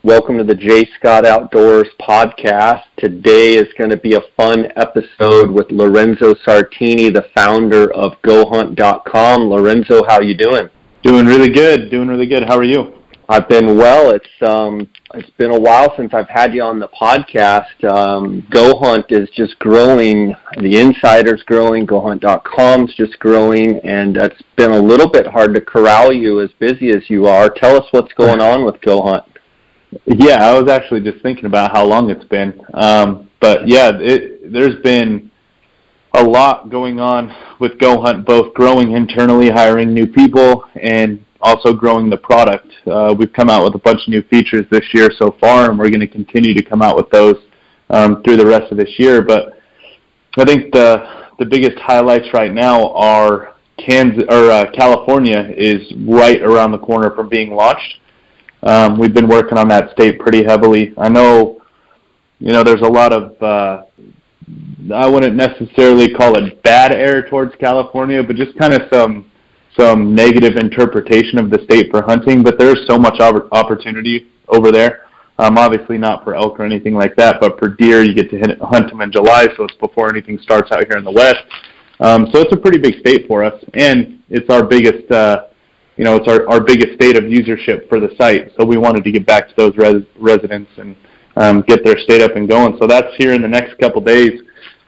Welcome to the J. Scott Outdoors podcast. Today is going to be a fun episode with Lorenzo Sartini, the founder of GoHunt.com. Lorenzo, how are you doing? Doing really good. How are you? I've been well. It's been a while since I've had you on the podcast. GoHunt is just growing. The insider's growing. GoHunt.com's just growing, and it's been a little bit hard to corral you as busy as you are. Tell us what's going on with GoHunt. Yeah, I was actually just thinking about how long it's been. But yeah, there's been a lot going on with GoHunt, both growing internally, hiring new people, and also growing the product. We've come out with a bunch of new features this year so far, and we're going to continue to come out with those through the rest of this year. But I think the biggest highlights right now are California is right around the corner from being launched. We've been working on that state pretty heavily. I know, there's a lot of, I wouldn't necessarily call it bad air towards California, but just kind of some negative interpretation of the state for hunting. But there's so much opportunity over there. Obviously not for elk or anything like that, but for deer, you get to hunt them in July, so it's before anything starts out here in the West. So it's a pretty big state for us, and it's our biggest it's our biggest state of usership for the site, so we wanted to get back to those residents and get their state up and going. So that's here in the next couple days.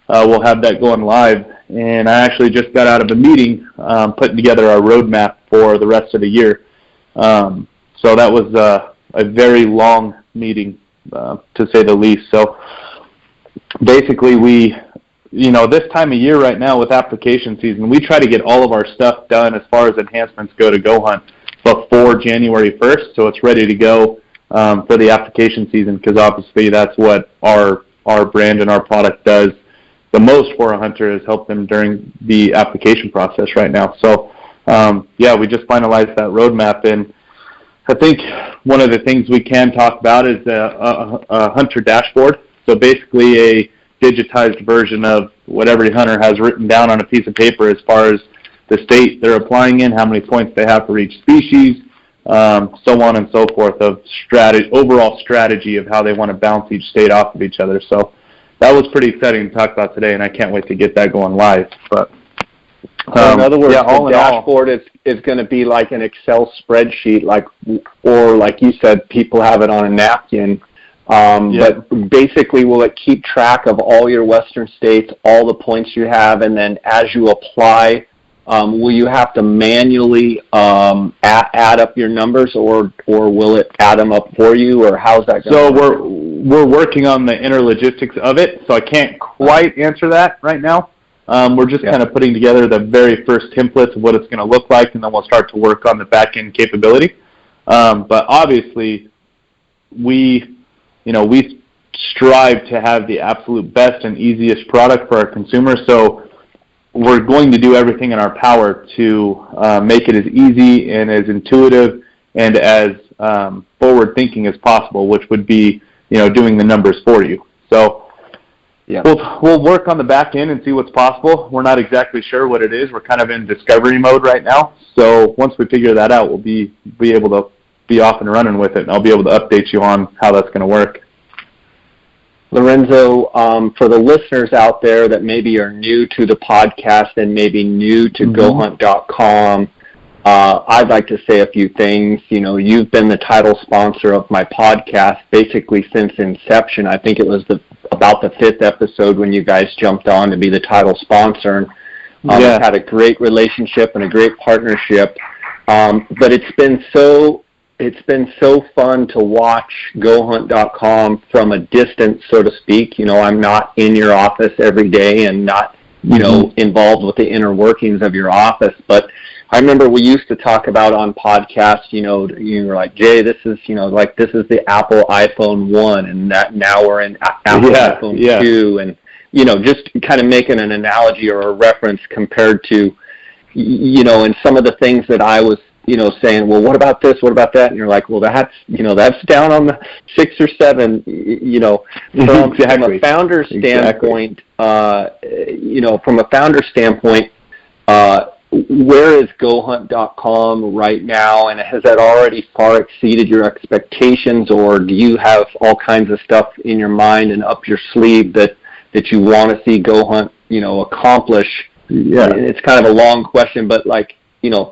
We'll have that going live, and I actually just got out of a meeting putting together our roadmap for the rest of the year. So that was a very long meeting, to say the least. So basically this time of year right now with application season, we try to get all of our stuff done as far as enhancements go to GoHunt before January 1st, so it's ready to go for the application season, because obviously that's what our brand and our product does the most for a hunter, is help them during the application process right now. So we just finalized that roadmap, and I think one of the things we can talk about is a hunter dashboard. So basically a digitized version of what every hunter has written down on a piece of paper as far as the state they're applying in, how many points they have for each species, so on and so forth, of overall strategy of how they want to bounce each state off of each other. So that was pretty exciting to talk about today, and I can't wait to get that going live. But so in other words, the dashboard is going to be like an Excel spreadsheet, or like you said, people have it on a napkin. But basically, will it keep track of all your western states, all the points you have, and then as you apply, will you have to manually add up your numbers, or will it add them up for you, or how's that going? So we're working on the inner logistics of it, so I can't quite answer that right now. We're just kind of putting together the very first templates of what it's going to look like, and then we'll start to work on the back-end capability. But obviously, we strive to have the absolute best and easiest product for our consumers, so we're going to do everything in our power to make it as easy and as intuitive and as forward-thinking as possible, which would be, doing the numbers for you. So we'll work on the back end and see what's possible. We're not exactly sure what it is. We're kind of in discovery mode right now, so once we figure that out, we'll be able to be off and running with it, and I'll be able to update you on how that's going to work. Lorenzo, for the listeners out there that maybe are new to the podcast and maybe new to GoHunt.com, I'd like to say a few things. You've been the title sponsor of my podcast basically since inception. I think it was about the 5th episode when you guys jumped on to be the title sponsor. We've had a great relationship and a great partnership, but it's been so fun to watch GoHunt.com from a distance, so to speak. I'm not in your office every day and not, involved with the inner workings of your office. But I remember we used to talk about on podcasts, you were like, Jay, this is the Apple iPhone 1, and that now we're in Apple iPhone 2. And, just kind of making an analogy or a reference compared to, and some of the things that I was, saying, well, what about this? What about that? And you're like, well, that's down on the 6 or 7, from a founder standpoint, where is GoHunt.com right now, and has that already far exceeded your expectations, or do you have all kinds of stuff in your mind and up your sleeve that you want to see GoHunt, accomplish? Yeah. It's kind of a long question, but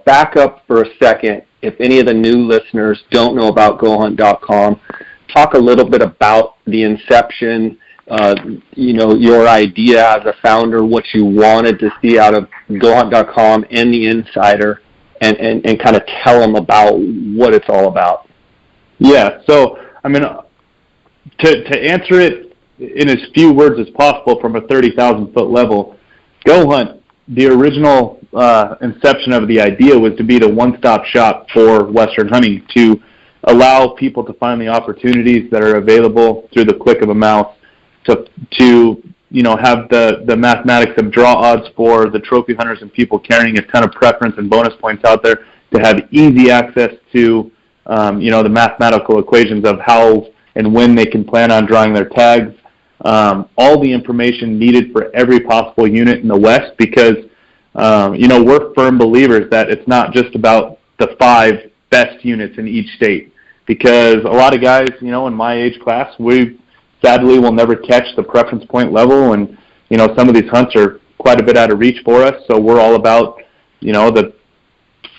back up for a second. If any of the new listeners don't know about GoHunt.com, talk a little bit about the inception, your idea as a founder, what you wanted to see out of GoHunt.com and the Insider, and kind of tell them about what it's all about. Yeah, so, to answer it in as few words as possible from a 30,000-foot level, GoHunt, the original inception of the idea was to be the one-stop shop for Western hunting, to allow people to find the opportunities that are available through the click of a mouse, to have the mathematics of draw odds for the trophy hunters and people carrying a ton of preference and bonus points out there, to have easy access to the mathematical equations of how and when they can plan on drawing their tags, all the information needed for every possible unit in the West, because we're firm believers that it's not just about the 5 best units in each state, because a lot of guys, in my age class, we sadly will never catch the preference point level, and some of these hunts are quite a bit out of reach for us, so we're all about the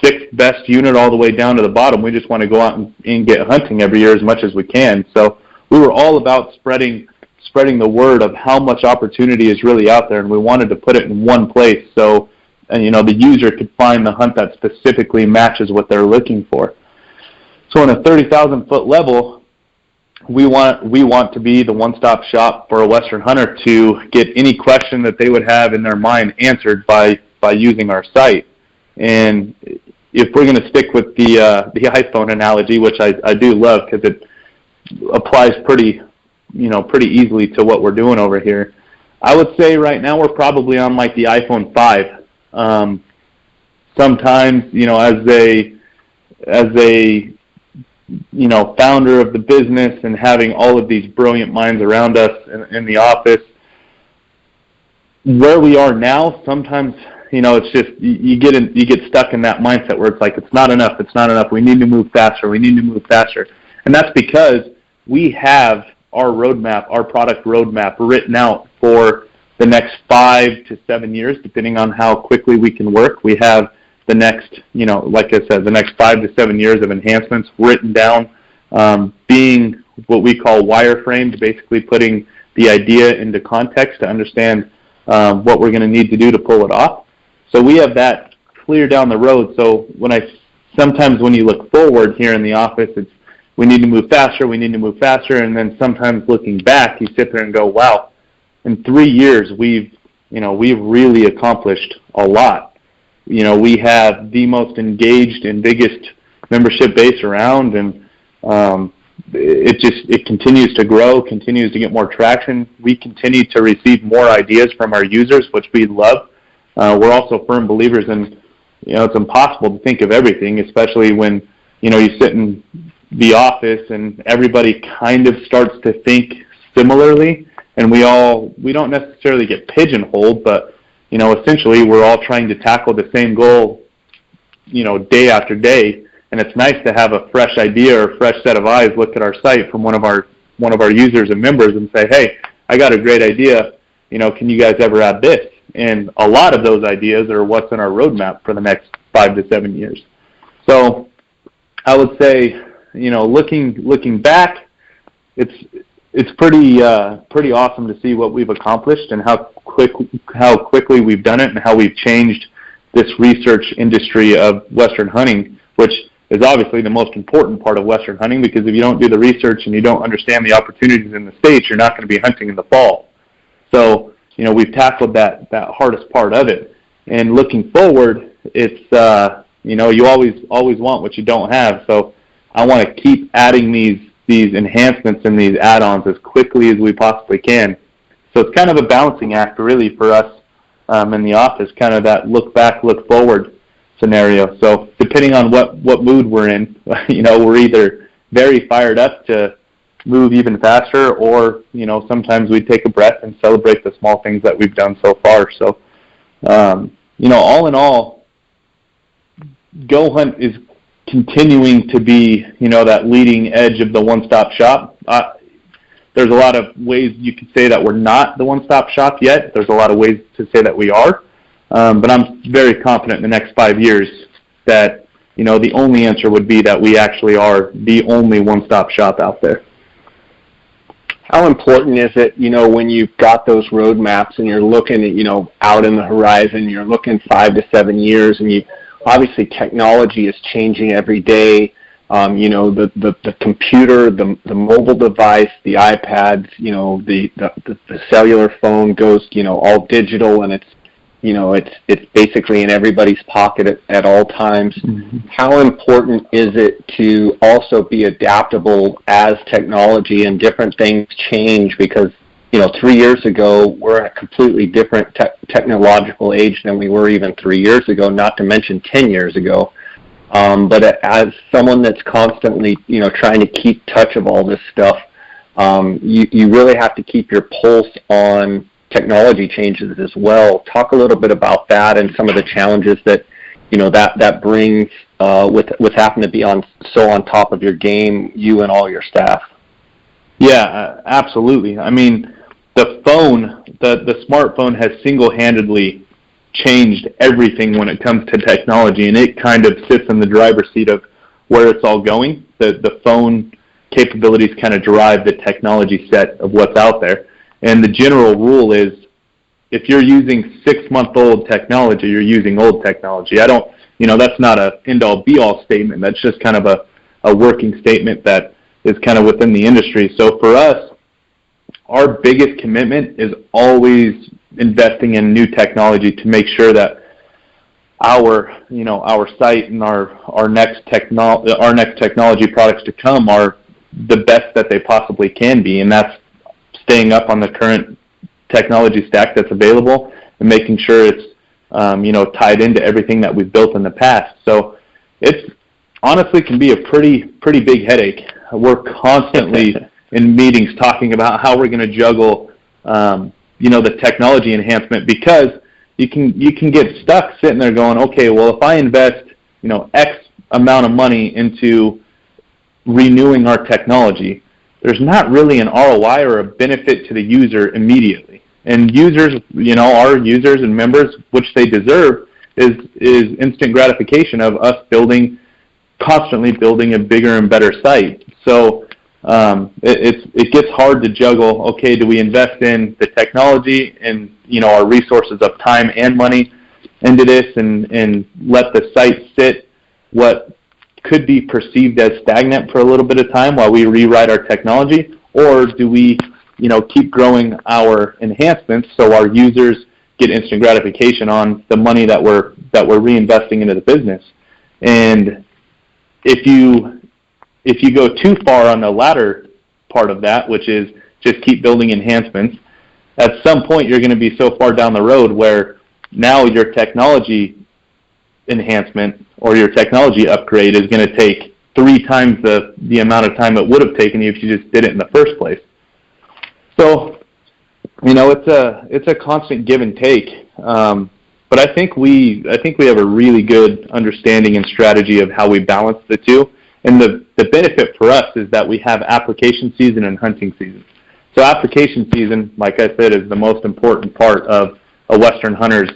6th best unit all the way down to the bottom. We just want to go out and get hunting every year as much as we can. So we were all about spreading the word of how much opportunity is really out there, and we wanted to put it in one place so the user could find the hunt that specifically matches what they're looking for. So on a 30,000-foot level, we want to be the one-stop shop for a Western hunter to get any question that they would have in their mind answered by using our site. And if we're going to stick with the iPhone analogy, which I do love because it applies pretty easily to what we're doing over here, I would say right now we're probably on like the iPhone 5. Sometimes, as a founder of the business and having all of these brilliant minds around us in the office, where we are now, sometimes, it's just, you get stuck in that mindset where it's like, it's not enough, we need to move faster. And that's because we have our roadmap, our product roadmap written out for the next 5 to 7 years, depending on how quickly we can work. We have the next, like I said, the next 5 to 7 years of enhancements written down, being what we call wireframed, basically putting the idea into context to understand what we're going to need to do to pull it off. So we have that clear down the road. So sometimes when you look forward here in the office, it's we need to move faster, and then sometimes looking back, you sit there and go, wow, in 3 years we've really accomplished a lot. We have the most engaged and biggest membership base around, and it continues to grow, continues to get more traction. We continue to receive more ideas from our users, which we love. We're also firm believers in, it's impossible to think of everything, especially when, you sit in the office and everybody kind of starts to think similarly, and we don't necessarily get pigeonholed, but, essentially we're all trying to tackle the same goal, day after day. And it's nice to have a fresh idea or a fresh set of eyes look at our site from one of our users and members and say, hey, I got a great idea. Can you guys ever add this? And a lot of those ideas are what's in our roadmap for the next 5 to 7 years. So I would say, looking back, it's pretty awesome to see what we've accomplished and how quickly we've done it and how we've changed this research industry of Western hunting, which is obviously the most important part of Western hunting, because if you don't do the research and you don't understand the opportunities in the States, you're not going to be hunting in the fall. So, we've tackled that hardest part of it. And looking forward, it's, you always want what you don't have. So I want to keep adding these enhancements and these add-ons as quickly as we possibly can. So it's kind of a balancing act really for us in the office, kind of that look back, look forward scenario. So depending on what mood we're in, we're either very fired up to move even faster, or sometimes we take a breath and celebrate the small things that we've done so far. So all in all, Go Hunt is continuing to be, that leading edge of the one-stop shop. There's a lot of ways you could say that we're not the one-stop shop yet. There's a lot of ways to say that we are. But I'm very confident in the next 5 years that, the only answer would be that we actually are the only one-stop shop out there. How important is it, when you've got those roadmaps and you're looking at, out in the horizon, you're looking 5 to 7 years, and obviously technology is changing every day. The computer, the mobile device, the iPads, the cellular phone goes, all digital, and it's basically in everybody's pocket at all times. Mm-hmm. How important is it to also be adaptable as technology and different things change? Because 3 years ago, we're in a completely different technological age than we were even 3 years ago, not to mention 10 years ago. But as someone that's constantly, trying to keep touch of all this stuff, you really have to keep your pulse on technology changes as well. Talk a little bit about that and some of the challenges that, that brings with having to be on top of your game, you and all your staff. Yeah, absolutely. I mean, the phone, the smartphone has single-handedly changed everything when it comes to technology, and it kind of sits in the driver's seat of where it's all going. The phone capabilities kind of drive the technology set of what's out there. And the general rule is, if you're using 6-month-old technology, you're using old technology. That's not a end-all be-all statement. That's just kind of a working statement that is kind of within the industry. So for us, our biggest commitment is always investing in new technology to make sure that our site and our next technology products to come are the best that they possibly can be, and that's staying up on the current technology stack that's available and making sure it's tied into everything that we've built in the past. So it's honestly can be a pretty big headache. We're constantly in meetings talking about how we're going to juggle the technology enhancement, because you can get stuck sitting there going, okay, well, if I invest X amount of money into renewing our technology, there's not really an ROI or a benefit to the user immediately. And users, our users and members, which they deserve, is instant gratification of us constantly building a bigger and better site. So it gets hard to juggle. Okay, do we invest in the technology and our resources of time and money into this and let the site sit what could be perceived as stagnant for a little bit of time while we rewrite our technology, or do we keep growing our enhancements so our users get instant gratification on the money that we're reinvesting into the business? And if you go too far on the latter part of that, which is just keep building enhancements, at some point you're going to be so far down the road where now your technology enhancement or your technology upgrade is going to take 3 times the amount of time it would have taken you if you just did it in the first place. So, it's a constant give and take. But I think we have a really good understanding and strategy of how we balance the two. And the benefit for us is that we have application season and hunting season. So application season, like I said, is the most important part of a Western hunter's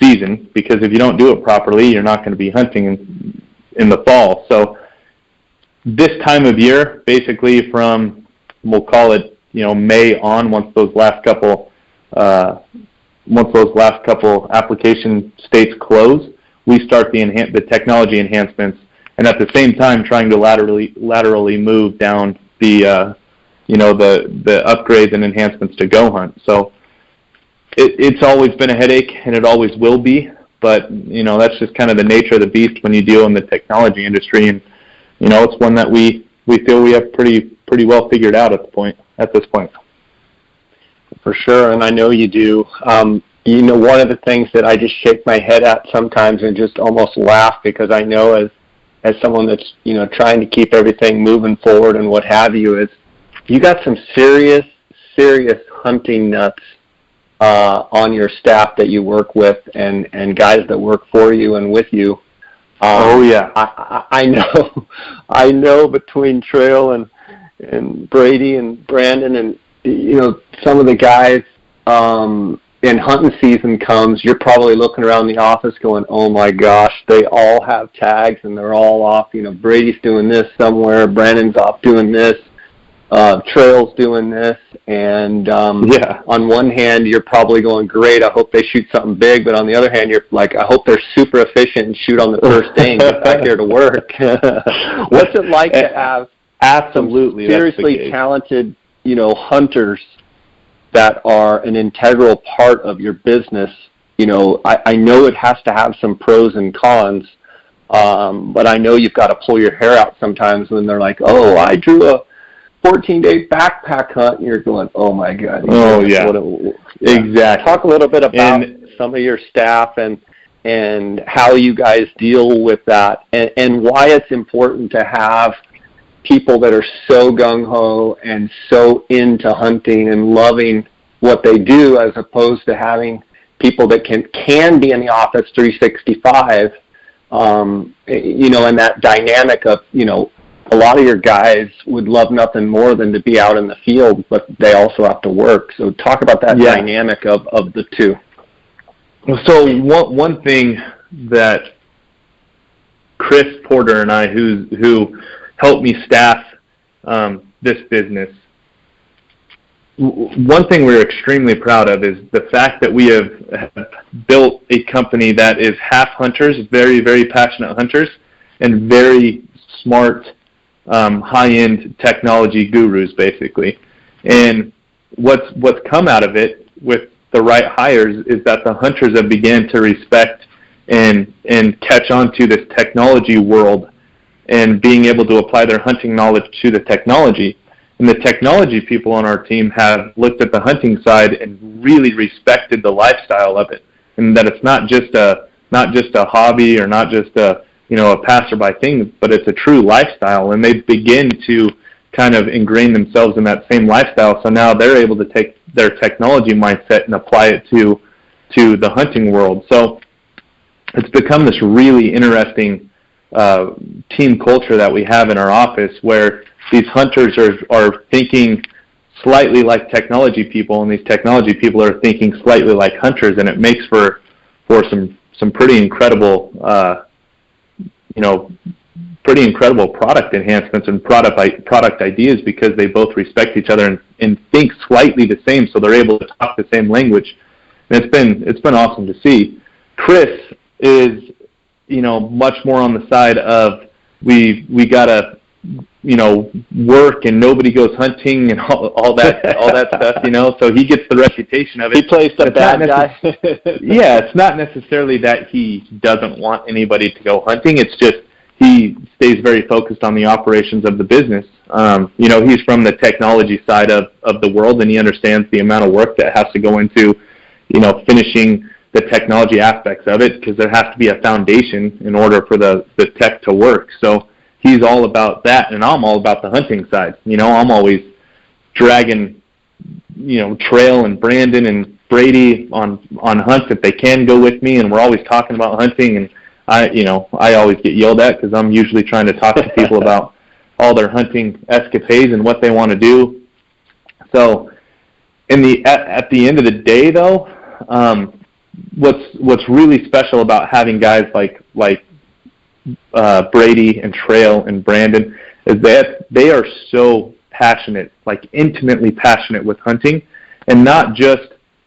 season, because if you don't do it properly, you're not going to be hunting in the fall. So this time of year, basically from, we'll call it, May on, once those last couple application states close, we start the technology enhancements, and at the same time trying to laterally move down the upgrades and enhancements to Go Hunt. So it's always been a headache, and it always will be. But that's just kind of the nature of the beast when you deal in the technology industry, and it's one that we feel we have pretty well figured out at this point. For sure, and I know you do. One of the things that I just shake my head at sometimes and just almost laugh, because I know as someone that's trying to keep everything moving forward and what have you, is you got some serious hunting nuts on your staff that you work with, and guys that work for you and with you. Oh yeah. I know between Trail and Brady and Brandon and, you know, some of the guys, and hunting season comes, you're probably looking around the office going, oh my gosh, they all have tags and they're all off. You know, Brady's doing this somewhere, Brandon's off doing this, Trail's doing this, and on one hand, you're probably going, great, I hope they shoot something big, but on the other hand, you're like, I hope they're super efficient and shoot on the first day and get back here to work. What's it like to have absolutely some seriously talented, you know, hunters that are an integral part of your business? You know, I know it has to have some pros and cons, but I know you've got to pull your hair out sometimes when they're like, oh, I drew a 14-day backpack hunt, and you're going, oh my God. Oh yeah, exactly. Talk a little bit about some of your staff and how you guys deal with that, and why it's important to have people that are so gung-ho and so into hunting and loving what they do, as opposed to having people that can be in the office 365, you know, and that dynamic of, you know, a lot of your guys would love nothing more than to be out in the field, but they also have to work. So talk about that dynamic of the two. So one thing that Chris Porter and I, who helped me staff this business, one thing we're extremely proud of is the fact that we have built a company that is half hunters, very, very passionate hunters, and very smart, high-end technology gurus, basically. And what's come out of it with the right hires is that the hunters have began to respect and catch on to this technology world and being able to apply their hunting knowledge to the technology. And the technology people on our team have looked at the hunting side and really respected the lifestyle of it, and that it's not just a hobby or not just a passerby thing, but it's a true lifestyle. And they begin to kind of ingrain themselves in that same lifestyle. So now they're able to take their technology mindset and apply it to the hunting world. So it's become this really interesting team culture that we have in our office, where these hunters are thinking slightly like technology people, and these technology people are thinking slightly like hunters, and it makes for some pretty incredible pretty incredible product enhancements and product ideas, because they both respect each other and think slightly the same, so they're able to talk the same language. And it's been awesome to see. Chris is much more on the side of we gotta work and nobody goes hunting and all that stuff, so he gets the reputation of it. He plays the bad guy. Yeah, it's not necessarily that he doesn't want anybody to go hunting. It's just he stays very focused on the operations of the business. He's from the technology side of the world, and he understands the amount of work that has to go into, finishing the technology aspects of it, because there has to be a foundation in order for the tech to work. So he's all about that, and I'm all about the hunting side. I'm always dragging, Trail and Brandon and Brady on hunts if they can go with me, and we're always talking about hunting. And I always get yelled at because I'm usually trying to talk to people about all their hunting escapades and what they want to do. So at the end of the day, though, what's really special about having guys like Brady and Trail and Brandon is that they are so passionate, like intimately passionate with hunting, and not just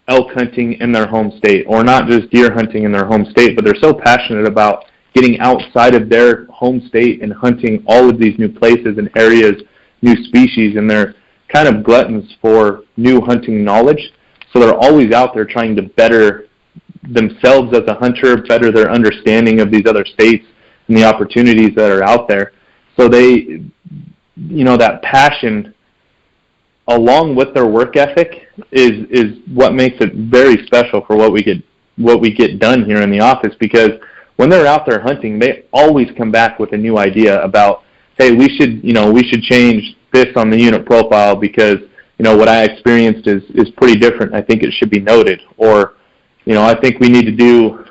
elk hunting in their home state or not just deer hunting in their home state, but they're so passionate about getting outside of their home state and hunting all of these new places and areas, new species, and they're kind of gluttons for new hunting knowledge. So they're always out there trying to better themselves as a hunter, better their understanding of these other states and the opportunities that are out there. So they, that passion along with their work ethic is what makes it very special for what we get done here in the office, because when they're out there hunting, they always come back with a new idea about, hey, we should change this on the unit profile because, what I experienced is pretty different. I think it should be noted. Or, I think we need to do,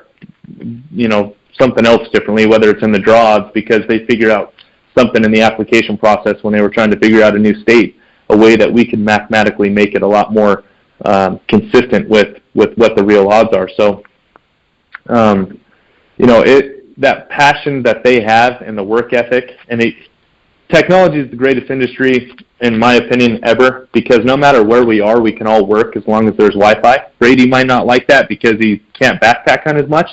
something else differently, whether it's in the draws, because they figured out something in the application process when they were trying to figure out a new state, a way that we could mathematically make it a lot more consistent with what the real odds are. So, that passion that they have and the work ethic, and technology is the greatest industry, in my opinion, ever, because no matter where we are, we can all work as long as there's Wi-Fi. Brady might not like that because he can't backpack hunt as much,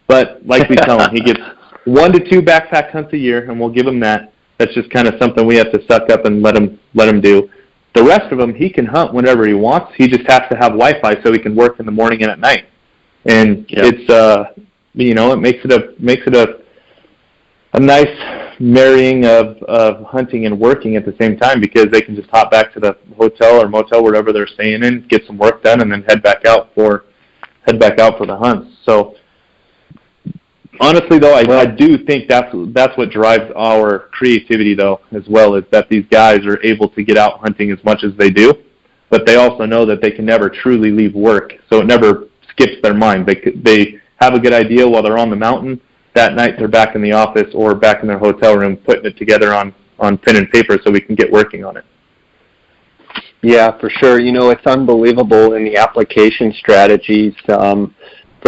but like we tell him, he gets 1 to 2 backpack hunts a year, and we'll give him that. That's just kind of something we have to suck up and let him do. The rest of them, he can hunt whenever he wants. He just has to have Wi-Fi so he can work in the morning and at night. And it's it makes it a nice marrying of hunting and working at the same time, because they can just hop back to the hotel or motel, wherever they're staying in, get some work done, and then head back out for the hunts. So honestly, though, I do think that's what drives our creativity, though, as well, is that these guys are able to get out hunting as much as they do, but they also know that they can never truly leave work, so it never skips their mind. They have a good idea while they're on the mountain. That night they're back in the office or back in their hotel room putting it together on pen and paper so we can get working on it. Yeah, for sure. It's unbelievable in the application strategies. For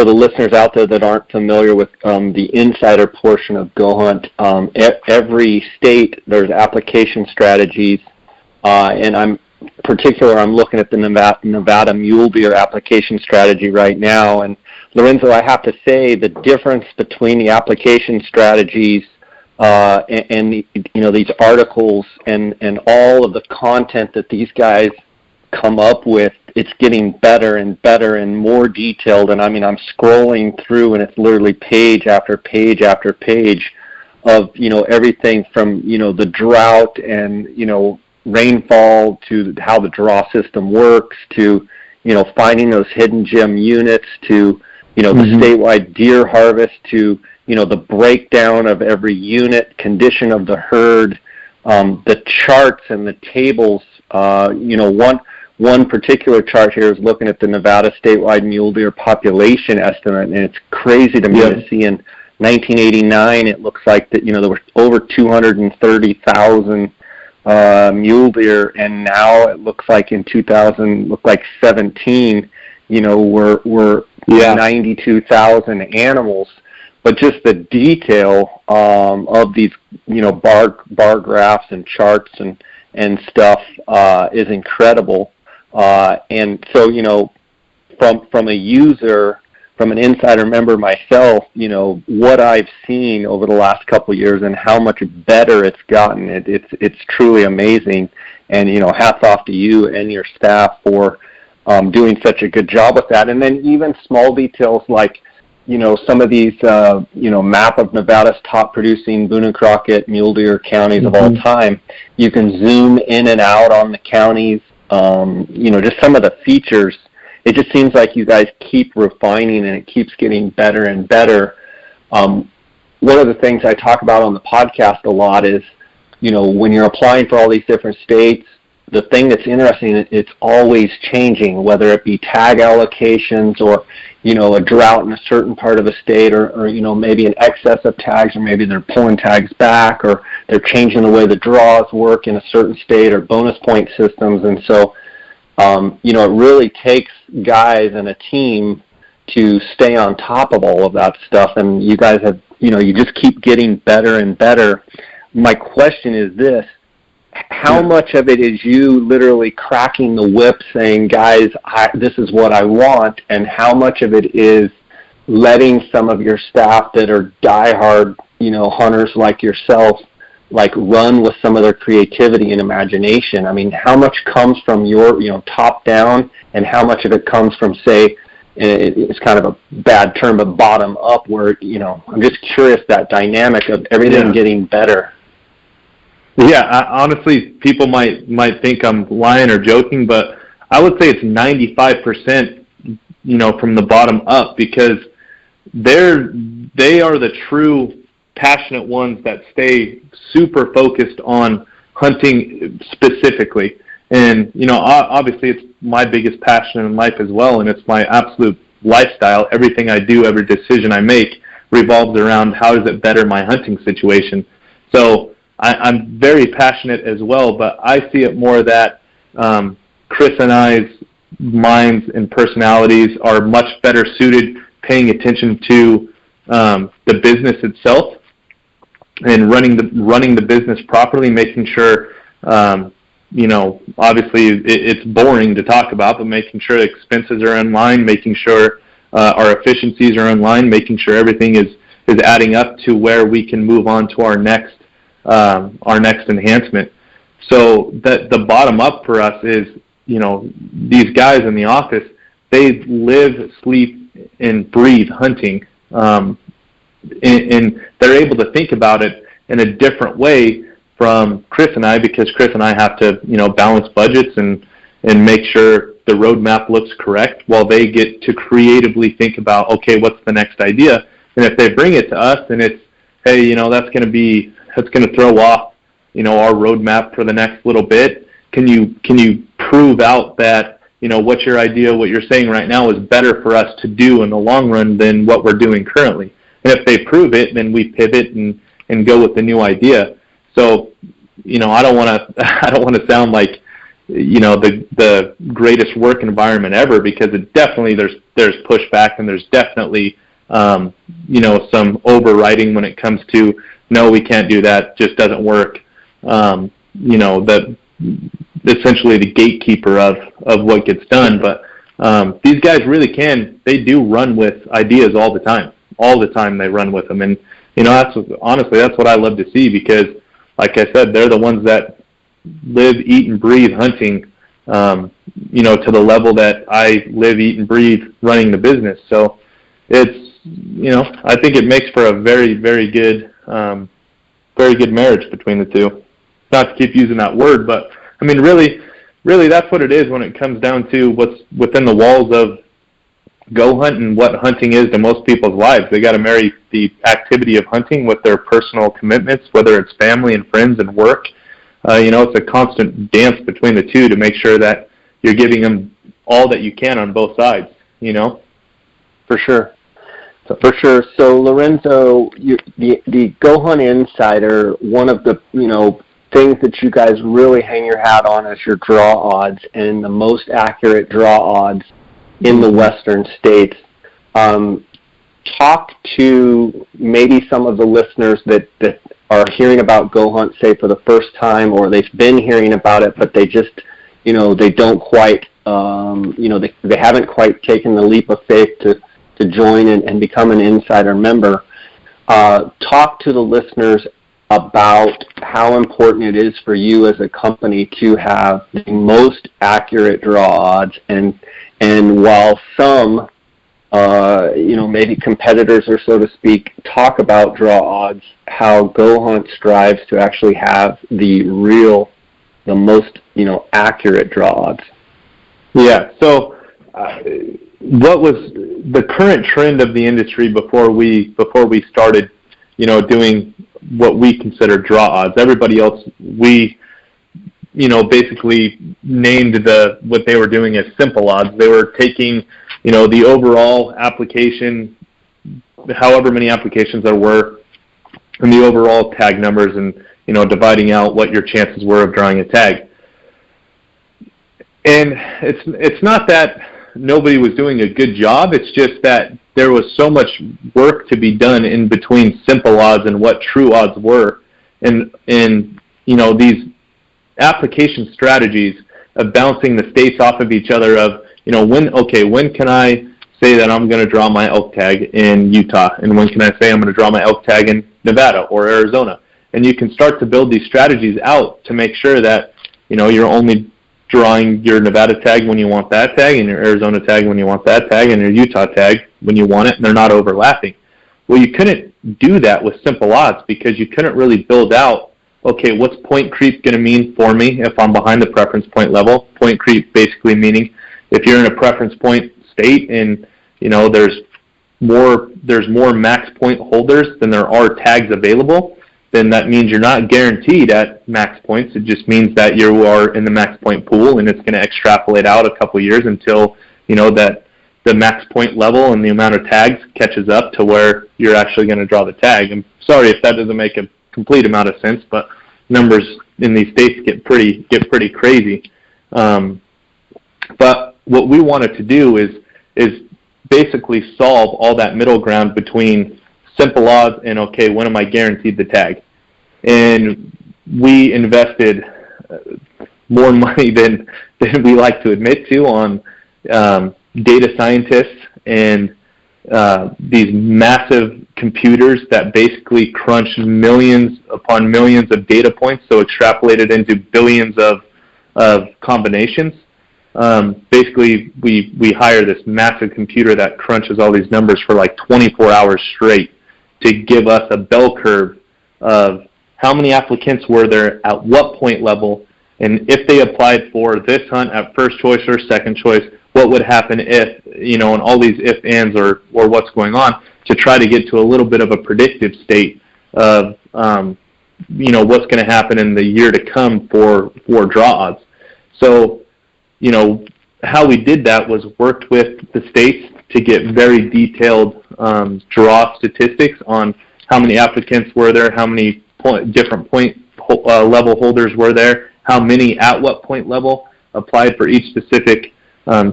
the listeners out there that aren't familiar with the insider portion of Go Hunt, every state there's application strategies, and I'm looking at the Nevada Mule Deer application strategy right now. And Lorenzo, I have to say the difference between the application strategies and these articles and all of the content that these guys come up with, it's getting better and better and more detailed. And I mean, I'm scrolling through, and it's literally page after page after page of everything from the drought and rainfall to how the draw system works to finding those hidden gem units to the statewide deer harvest to the breakdown of every unit, condition of the herd, the charts and the tables. One particular chart here is looking at the Nevada statewide mule deer population estimate, and it's crazy to me to see in 1989 it looks like that there were over 230,000 mule deer, and now it looks like in 2017 we're 92,000 animals. But just the detail of these bar graphs and charts and stuff is incredible. And so from a user, from an insider member myself, what I've seen over the last couple of years and how much better it's gotten, it's truly amazing. And hats off to you and your staff for doing such a good job with that. And then even small details like some of these map of Nevada's top producing Boone and Crockett mule deer counties of all time. You can zoom in and out on the counties. Just some of the features. It just seems like you guys keep refining, and it keeps getting better and better. One of the things I talk about on the podcast a lot is, when you're applying for all these different states, the thing that's interesting, it's always changing, whether it be tag allocations or, a drought in a certain part of a state or maybe an excess of tags, or maybe they're pulling tags back, or they're changing the way the draws work in a certain state, or bonus point systems. And so, it really takes guys and a team to stay on top of all of that stuff. And you guys have, you just keep getting better and better. My question is this: how much of it is you literally cracking the whip saying, guys, this is what I want, and how much of it is letting some of your staff that are diehard, hunters like yourself, run with some of their creativity and imagination? I mean, how much comes from your, top down, and how much of it comes from, say, it's kind of a bad term, but bottom up, where, I'm just curious, that dynamic of everything getting better. Yeah, honestly, people might think I'm lying or joking, but I would say it's 95%, from the bottom up, because they are the true passionate ones that stay super focused on hunting specifically. And, obviously it's my biggest passion in life as well, and it's my absolute lifestyle. Everything I do, every decision I make revolves around how does it better my hunting situation. So I'm very passionate as well, but I see it more that Chris and I's minds and personalities are much better suited paying attention to the business itself and running the business properly, making sure, obviously it's boring to talk about, but making sure expenses are in line, making sure our efficiencies are in line, making sure everything is adding up to where we can move on to our next enhancement. So that the bottom up for us is, these guys in the office, they live, sleep, and breathe hunting, and they're able to think about it in a different way from Chris and I, because Chris and I have to, balance budgets and make sure the roadmap looks correct, while they get to creatively think about, okay, what's the next idea? And if they bring it to us and it's, hey, that's going to throw off, our roadmap for the next little bit. Can you prove out that, what's your idea, what you're saying right now is better for us to do in the long run than what we're doing currently? And if they prove it, then we pivot and go with the new idea. So, I don't want to sound like, the greatest work environment ever, because it definitely there's pushback, and there's definitely some overriding when it comes to, no, we can't do that, just doesn't work. That essentially the gatekeeper of what gets done. But these guys really they do run with ideas all the time. All the time they run with them. And, that's what I love to see, because, like I said, they're the ones that live, eat, and breathe hunting, to the level that I live, eat, and breathe running the business. So it's, I think it makes for a very, very good marriage between the two. Not to keep using that word, but I mean, really that's what it is when it comes down to what's within the walls of Go Hunt and what hunting is to most people's lives. They got to marry the activity of hunting with their personal commitments, whether it's family and friends and work. It's a constant dance between the two to make sure that you're giving them all that you can on both sides, For sure. For sure. So, Lorenzo, the Go Hunt Insider, one of the, things that you guys really hang your hat on is your draw odds, and the most accurate draw odds in the western states. Talk to maybe some of the listeners that are hearing about Go Hunt, say, for the first time, or they've been hearing about it, but they just, they don't quite, they haven't quite taken the leap of faith to join and become an insider member. Talk to the listeners about how important it is for you as a company to have the most accurate draw odds, and while some maybe competitors, or so to speak, talk about draw odds, how Go Hunt strives to actually have the most accurate draw odds. Yeah. So what was the current trend of the industry before we started, doing what we consider draw odds? Everybody else, we, basically named what they were doing as simple odds. They were taking, the overall application, however many applications there were, and the overall tag numbers, and, dividing out what your chances were of drawing a tag. And it's not that nobody was doing a good job. It's just that there was so much work to be done in between simple odds and what true odds were. And these application strategies of bouncing the states off of each other of, when can I say that I'm going to draw my elk tag in Utah? And when can I say I'm going to draw my elk tag in Nevada or Arizona? And you can start to build these strategies out to make sure that, you're only drawing your Nevada tag when you want that tag, and your Arizona tag when you want that tag, and your Utah tag when you want it, and they're not overlapping. Well, you couldn't do that with simple odds, because you couldn't really build out, okay, what's point creep going to mean for me if I'm behind the preference point level? Point creep basically meaning if you're in a preference point state and, there's more max point holders than there are tags available, then that means you're not guaranteed at max points. It just means that you are in the max point pool, and it's going to extrapolate out a couple years until, that the max point level and the amount of tags catches up to where you're actually going to draw the tag. I'm sorry if that doesn't make a complete amount of sense, but numbers in these states get pretty crazy. But what we wanted to do is basically solve all that middle ground between simple odds and, okay, when am I guaranteed the tag? And we invested more money than we like to admit to on data scientists and these massive computers that basically crunch millions upon millions of data points, so extrapolated into billions of combinations. Basically, we hire this massive computer that crunches all these numbers for like 24 hours straight to give us a bell curve of how many applicants were there at what point level, and if they applied for this hunt at first choice or second choice, what would happen if, and all these if, ands, or what's going on, to try to get to a little bit of a predictive state of, what's going to happen in the year to come for draw odds. So, how we did that was worked with the states to get very detailed draw statistics on how many applicants were there, how many different point level holders were there, how many at what point level applied for each specific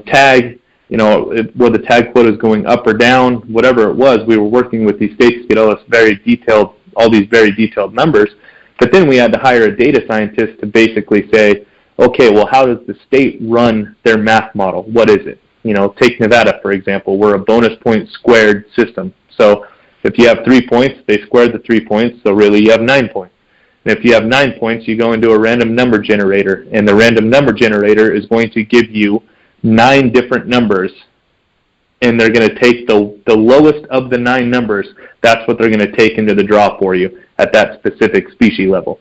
tag, were the tag quotas going up or down, whatever it was. We were working with these states to get all these very detailed numbers. But then we had to hire a data scientist to basically say, okay, well, how does the state run their math model? What is it? Take Nevada, for example. We're a bonus point squared system. So if you have 3 points, they squared the 3 points, so really you have 9 points. And if you have 9 points, you go into a random number generator, and the random number generator is going to give you 9 different numbers, and they're going to take the lowest of the 9 numbers. That's what they're going to take into the draw for you at that specific species level.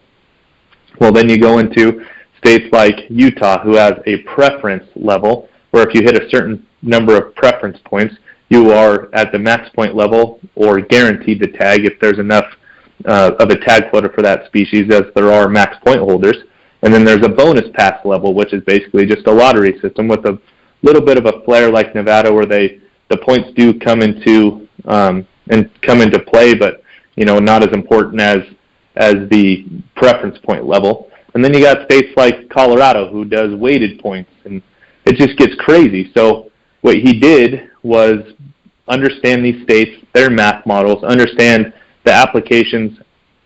Well, then you go into states like Utah, who has a preference level, where if you hit a certain number of preference points, you are at the max point level or guaranteed the tag if there's enough of a tag quota for that species as there are max point holders. And then there's a bonus pass level, which is basically just a lottery system with a little bit of a flair like Nevada, where the points do come into play, but not as important as the preference point level. And then you got states like Colorado, who does weighted points, and it just gets crazy. So what he did was understand these states, their math models, understand the applications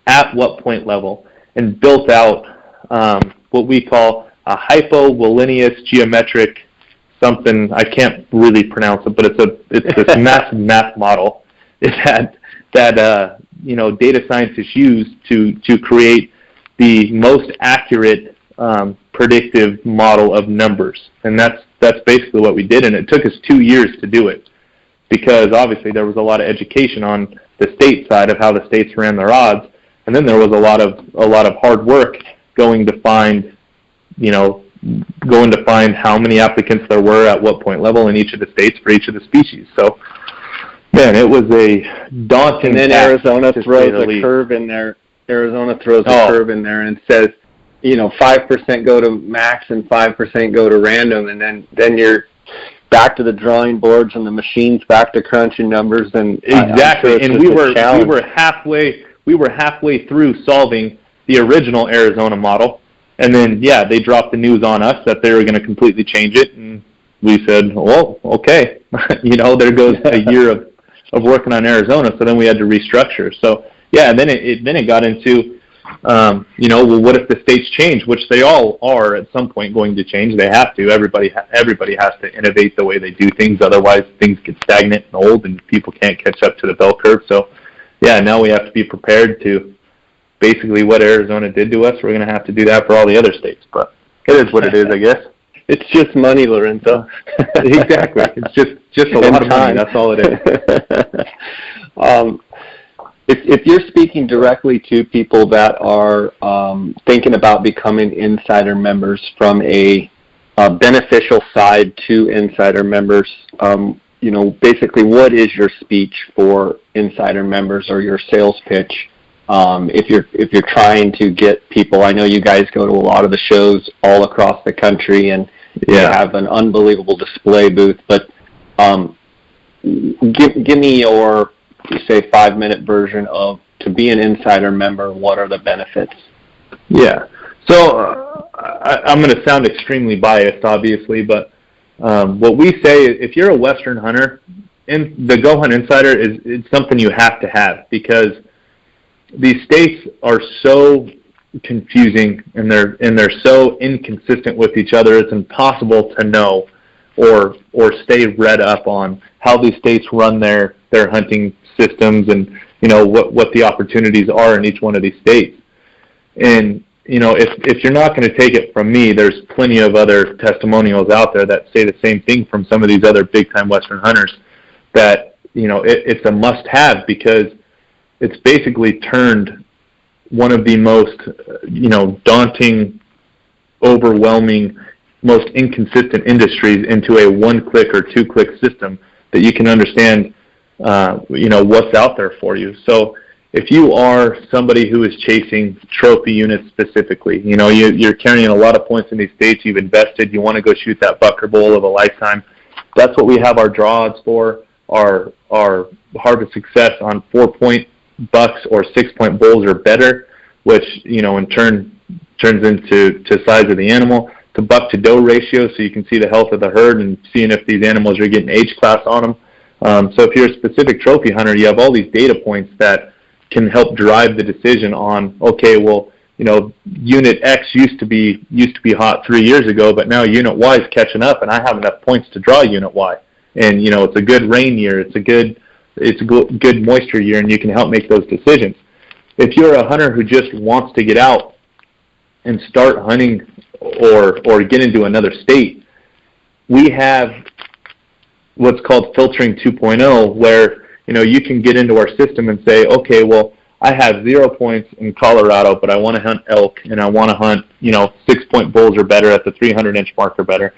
at what point level, and built out what we call a hypovolineous geometric something. I can't really pronounce it, but it's this massive math model that data scientists use to create the most accurate predictive model of numbers. And that's basically what we did, and it took us 2 years to do it, because obviously there was a lot of education on the state side of how the states ran their odds, and then there was a lot of hard work going to find how many applicants there were at what point level in each of the states for each of the species. So, man, it was a daunting. And then Arizona throws a curve in there. Arizona throws a curve in there and says, 5% go to max and 5% go to random, and then you're back to the drawing boards and the machine's back to crunching numbers. And exactly, and we were halfway through solving the original Arizona model, and then they dropped the news on us that they were going to completely change it, and we said, well, okay, there goes a year of working on Arizona. So then we had to restructure. So then it got into well, what if the states change, which they all are at some point going to change. They have to. Everybody has to innovate the way they do things. Otherwise, things get stagnant and old, and people can't catch up to the bell curve. So, now we have to be prepared to basically what Arizona did to us. We're going to have to do that for all the other states. But it is what it is, I guess. It's just money, Lorenzo. Exactly. It's just a lot of money. That's all it is. If you're speaking directly to people that are thinking about becoming insider members from a beneficial side to insider members, basically what is your speech for insider members or your sales pitch? If you're trying to get people, I know you guys go to a lot of the shows all across the country, and you have an unbelievable display booth, but Give me your, say, 5-minute version of, to be an insider member, what are the benefits? Yeah. So I'm going to sound extremely biased, obviously, but what we say is if you're a Western hunter, the Go Hunt Insider it's something you have to have, because these states are so confusing and they're so inconsistent with each other. It's impossible to know or stay read up on how these states run their hunting systems and what the opportunities are in each one of these states. And if you're not going to take it from me, there's plenty of other testimonials out there that say the same thing from some of these other big time Western hunters, that it's a must have, because it's basically turned one of the most daunting, overwhelming, most inconsistent industries into a 1-click or 2-click system that you can understand what's out there for you. So if you are somebody who is chasing trophy units specifically, you're carrying a lot of points in these states, you've invested, you want to go shoot that buck or bull of a lifetime, that's what we have our draw odds for. Our harvest success on 4-point bucks or 6-point bulls or better, which in turn turns into size of the animal, to buck to doe ratio, so you can see the health of the herd and seeing if these animals are getting age class on them. So if you're a specific trophy hunter, you have all these data points that can help drive the decision on, okay, well, unit X used to be hot 3 years ago, but now unit Y is catching up, and I have enough points to draw unit Y. And it's a good rain year, it's a good moisture year, and you can help make those decisions. If you're a hunter who just wants to get out and start hunting or get into another state, we have what's called filtering 2.0, where you can get into our system and say, okay, well, I have 0 points in Colorado, but I want to hunt elk and I want to hunt 6-point bulls or better at the 300-inch mark or better.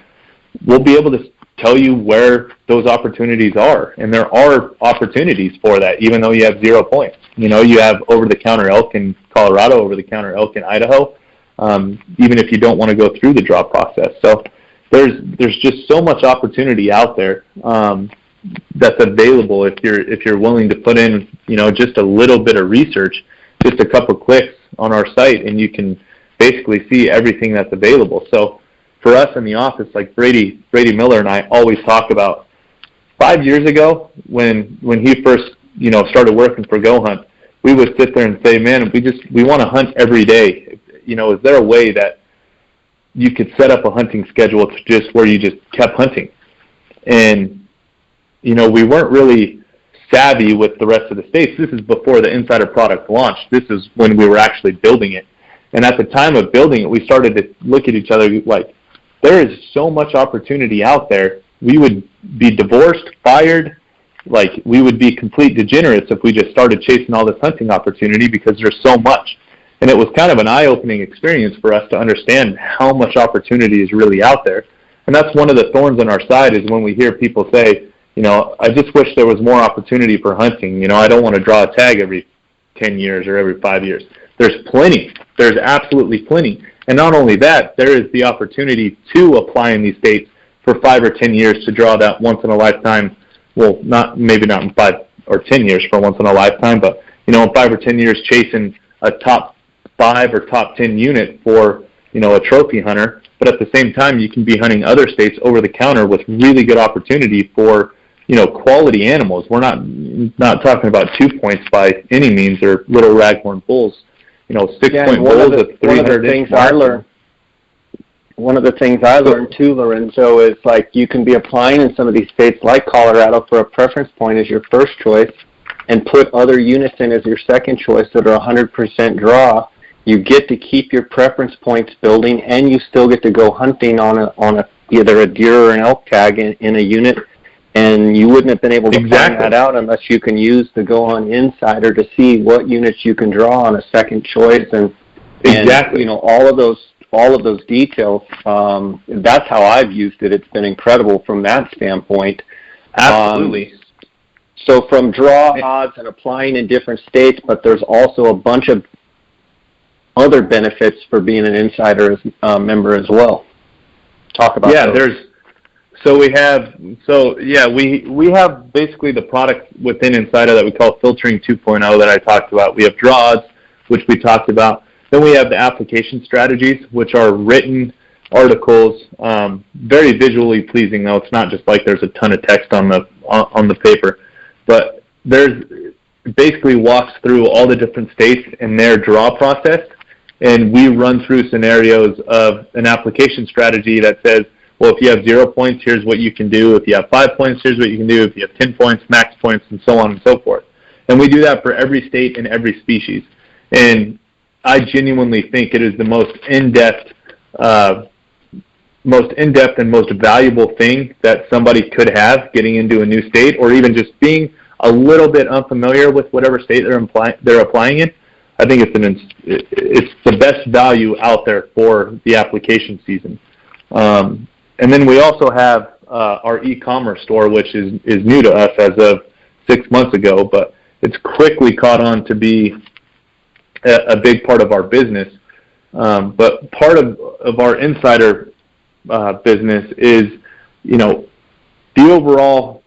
We'll be able to tell you where those opportunities are, and there are opportunities for that, even though you have 0 points. You have over-the-counter elk in Colorado, over-the-counter elk in Idaho, even if you don't want to go through the draw process. So there's just so much opportunity out there that's available if you're willing to put in just a little bit of research, just a couple clicks on our site, and you can basically see everything that's available. So for us in the office, like Brady Miller and I always talk about, 5 years ago when he first started working for Go Hunt, we would sit there and say, man, we want to hunt every day. Is there a way that you could set up a hunting schedule to just where you just kept hunting? And we weren't really savvy with the rest of the states. This is before the Insider product launched. This is when we were actually building it. And at the time of building it, we started to look at each other like, there is so much opportunity out there. We would be divorced, fired, like we would be complete degenerates if we just started chasing all this hunting opportunity, because there's so much. And it was kind of an eye-opening experience for us to understand how much opportunity is really out there. And that's one of the thorns on our side, is when we hear people say, I just wish there was more opportunity for hunting. I don't want to draw a tag every 10 years or every 5 years. There's plenty. There's absolutely plenty. And not only that, there is the opportunity to apply in these states for 5 or 10 years to draw that once-in-a-lifetime, well, maybe not in 5 or 10 years for once in a lifetime, but, in 5 or 10 years chasing a top 5 or top 10 unit for, a trophy hunter. But at the same time, you can be hunting other states over the counter with really good opportunity for, quality animals. We're not talking about 2 points by any means, or little raghorn bulls. 6-point bulls at 300-inch mark. One of the things I learned too, Lorenzo, is like you can be applying in some of these states like Colorado for a preference point as your first choice, and put other units in as your second choice that are 100% draw. You get to keep your preference points building, and you still get to go hunting on either a deer or an elk tag in a unit. And you wouldn't have been able to find that out unless you can use the Go Hunt Insider to see what units you can draw on a second choice, and all of those details. That's how I've used it. It's been incredible from that standpoint. Absolutely. So from draw odds and applying in different states, but there's also a bunch of other benefits for being an Insider member as well. Talk about those. There's So we have basically the product within Insider that we call Filtering 2.0 that I talked about. We have draws, which we talked about. Then we have the application strategies, which are written articles, very visually pleasing. Though it's not just like there's a ton of text on the paper, but there's basically walks through all the different states and their draw process, and we run through scenarios of an application strategy that says, well, if you have 0 points, here's what you can do. If you have 5 points, here's what you can do. If you have 10 points, max points, and so on and so forth. And we do that for every state and every species. And I genuinely think it is the most in-depth and most valuable thing that somebody could have getting into a new state, or even just being a little bit unfamiliar with whatever state they're applying in. I think it's the best value out there for the application season. And then we also have our e-commerce store, which is new to us as of 6 months ago, but it's quickly caught on to be a big part of our business. But part of our Insider business is, the overall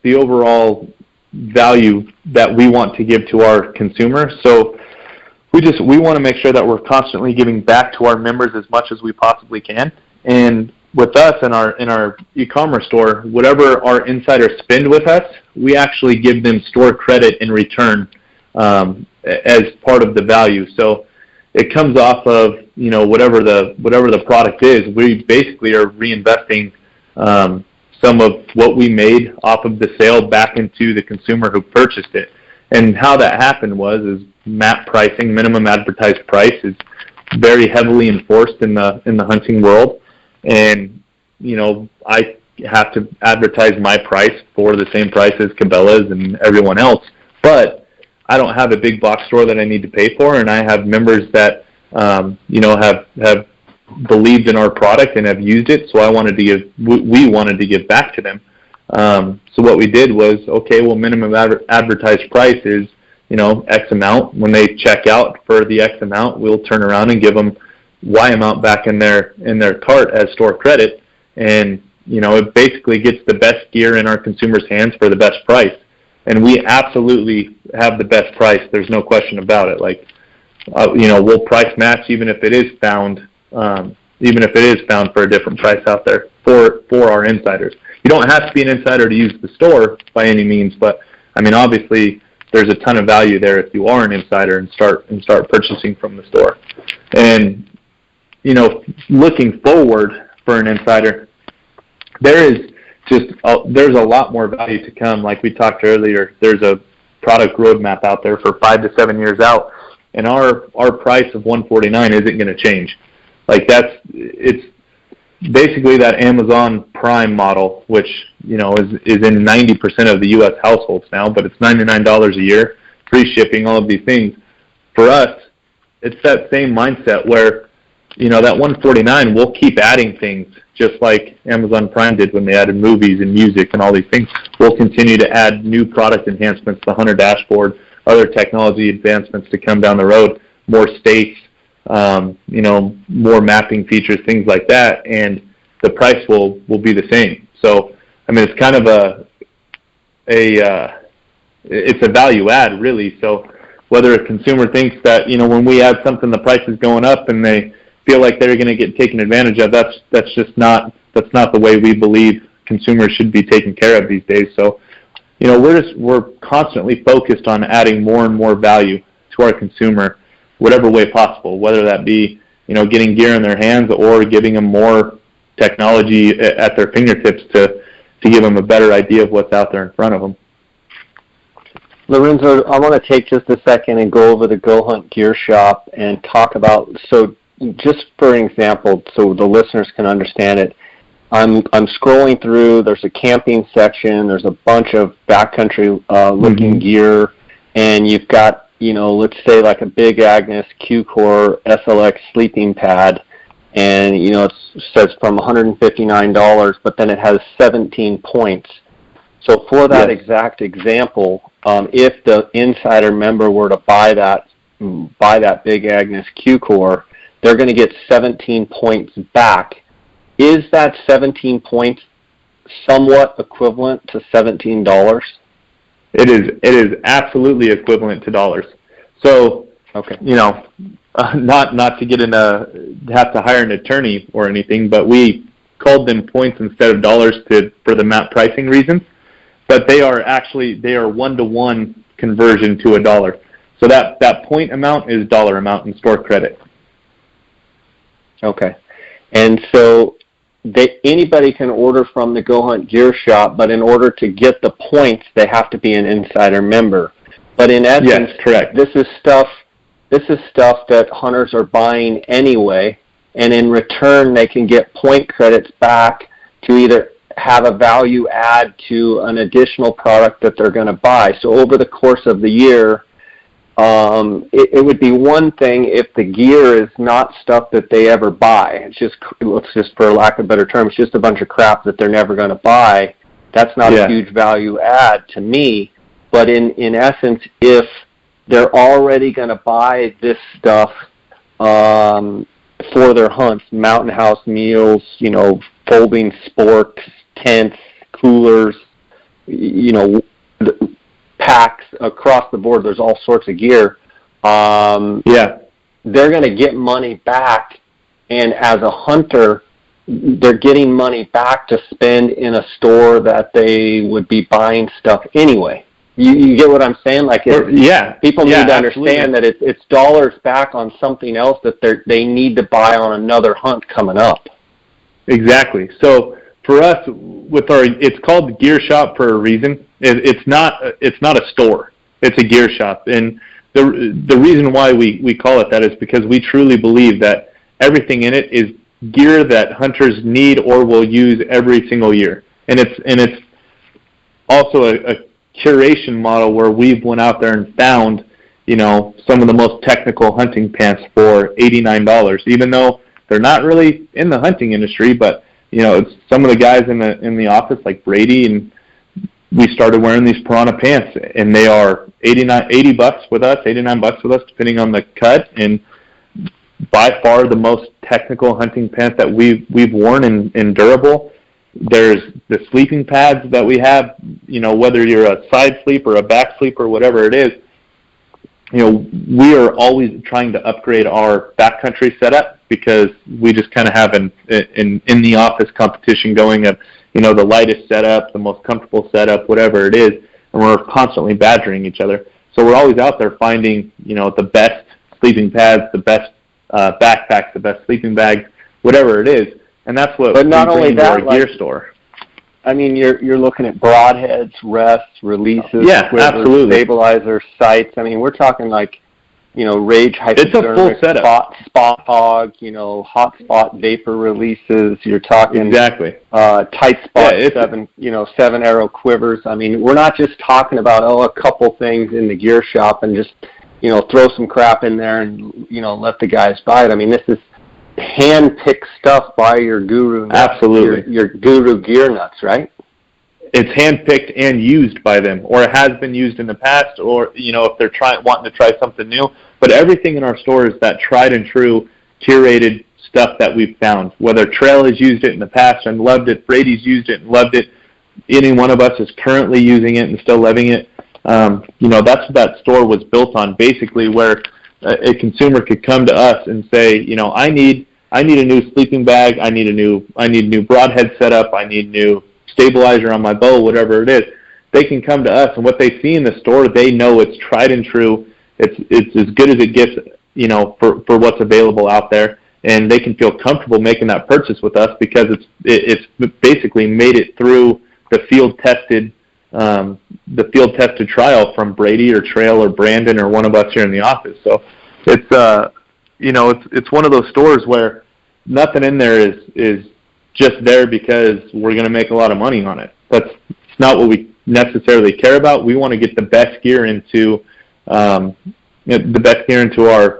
value that we want to give to our consumer. So we want to make sure that we're constantly giving back to our members as much as we possibly can. And with us in our e-commerce store, whatever our insiders spend with us, we actually give them store credit in return as part of the value. So it comes off of whatever the product is. We basically are reinvesting some of what we made off of the sale back into the consumer who purchased it. And how that happened is MAP pricing, minimum advertised price, is very heavily enforced in the hunting world. And, I have to advertise my price for the same price as Cabela's and everyone else. But I don't have a big box store that I need to pay for, and I have members that, have believed in our product and have used it. So we wanted to give back to them. So what we did was, okay, well, minimum advertised price is, X amount. When they check out for the X amount, we'll turn around and give them Y amount back in their cart as store credit. And, it basically gets the best gear in our consumers' hands for the best price. And we absolutely have the best price. There's no question about it. Like, we'll price match even if it is found for a different price out there for our insiders. You don't have to be an insider to use the store by any means, but obviously there's a ton of value there if you are an insider and start purchasing from the store. And looking forward for an insider, there's a lot more value to come. Like we talked earlier, there's a product roadmap out there for 5 to 7 years out, and our price of $149 isn't going to change. Like it's basically that Amazon Prime model, which is in 90% of the U.S. households now, but it's $99 a year, free shipping, all of these things. For us, it's that same mindset where that $149, we'll keep adding things just like Amazon Prime did when they added movies and music and all these things. We'll continue to add new product enhancements, the Hunter dashboard, other technology advancements to come down the road, more states, more mapping features, things like that, and the price will be the same. So, it's kind of it's a value add, really. So whether a consumer thinks that, when we add something, the price is going up and they feel like they're going to get taken advantage of, that's not the way we believe consumers should be taken care of these days. So, we're constantly focused on adding more and more value to our consumer, whatever way possible, whether that be, getting gear in their hands or giving them more technology at their fingertips to give them a better idea of what's out there in front of them. Lorenzo, I want to take just a second and go over the Go Hunt Gear Shop and talk about, so just for an example, so the listeners can understand it, I'm scrolling through, there's a camping section, there's a bunch of backcountry looking gear, and you've got, let's say like a Big Agnes Q-Core SLX sleeping pad, and, it says from $159, but then it has 17 points. So for that exact example, if the insider member were to buy that Big Agnes Q-Core, they're going to get 17 points back. Is that 17 points somewhat equivalent to $17? It is absolutely equivalent to dollars. So, okay, not to get have to hire an attorney or anything, but we called them points instead of dollars for the map pricing reasons. But they are 1-to-1 conversion to a dollar. So that point amount is dollar amount in store credit. Okay, and so anybody can order from the Go Hunt Gear Shop, but in order to get the points, they have to be an insider member. But in essence, yes, correct. This is stuff that hunters are buying anyway, and in return, they can get point credits back to either have a value add to an additional product that they're going to buy. So over the course of the year, it would be one thing if the gear is not stuff that they ever buy. It's just for lack of a better term, it's just a bunch of crap that they're never going to buy. That's not a huge value add to me. But in essence, if they're already going to buy this stuff for their hunts, mountain house meals, folding sporks, tents, coolers, packs across the board, there's all sorts of gear. They're going to get money back, and as a hunter, they're getting money back to spend in a store that they would be buying stuff anyway. You get what I'm saying? Like, people need to understand that it's dollars back on something else that they need to buy on another hunt coming up. Exactly. So for us, it's called the Gear Shop for a reason. It's not a store. It's a gear shop, and the reason why we call it that is because we truly believe that everything in it is gear that hunters need or will use every single year, and it's also a curation model where we've went out there and found some of the most technical hunting pants for $89, even though they're not really in the hunting industry, but it's some of the guys in the office like Brady, and we started wearing these Piranha pants, and they are $80 with us, $89 with us, depending on the cut, and by far the most technical hunting pants that we've worn and durable. There's the sleeping pads that we have, whether you're a side sleep or a back sleep or whatever it is, we are always trying to upgrade our backcountry setup because we just kind of have an in the office competition going of, the lightest setup, the most comfortable setup, whatever it is, and we're constantly badgering each other. So we're always out there finding, the best sleeping pads, the best backpacks, the best sleeping bags, whatever it is. And that's what but not only that, our gear store. I mean, you're looking at broadheads, rests, releases, quivers, absolutely, stabilizers, sights. I mean, we're talking like, Rage hypodermic, spot hog, hot-spot vapor releases. You're talking tight spot, 7 arrow quivers. I mean, we're not just talking about a couple things in the gear shop and just throw some crap in there and let the guys buy it. I mean, this is hand-picked stuff by your guru nuts, absolutely, your guru gear nuts, right? It's hand-picked and used by them, or it has been used in the past, or if they're wanting to try something new. But everything in our store is that tried and true curated stuff that we've found. Whether Trail has used it in the past and loved it, Brady's used it and loved it, any one of us is currently using it and still loving it. That's what that store was built on, basically, where a consumer could come to us and say, I need a new sleeping bag, I need new broadhead setup, I need new stabilizer on my bow, whatever it is. They can come to us, and what they see in the store, they know it's tried and true. It's as good as it gets, for what's available out there, and they can feel comfortable making that purchase with us because it's basically made it through the field tested trial from Brady or Trail or Brandon or one of us here in the office. So it's one of those stores where nothing in there is just there because we're going to make a lot of money on it. It's not what we necessarily care about. We want to get the best gear into our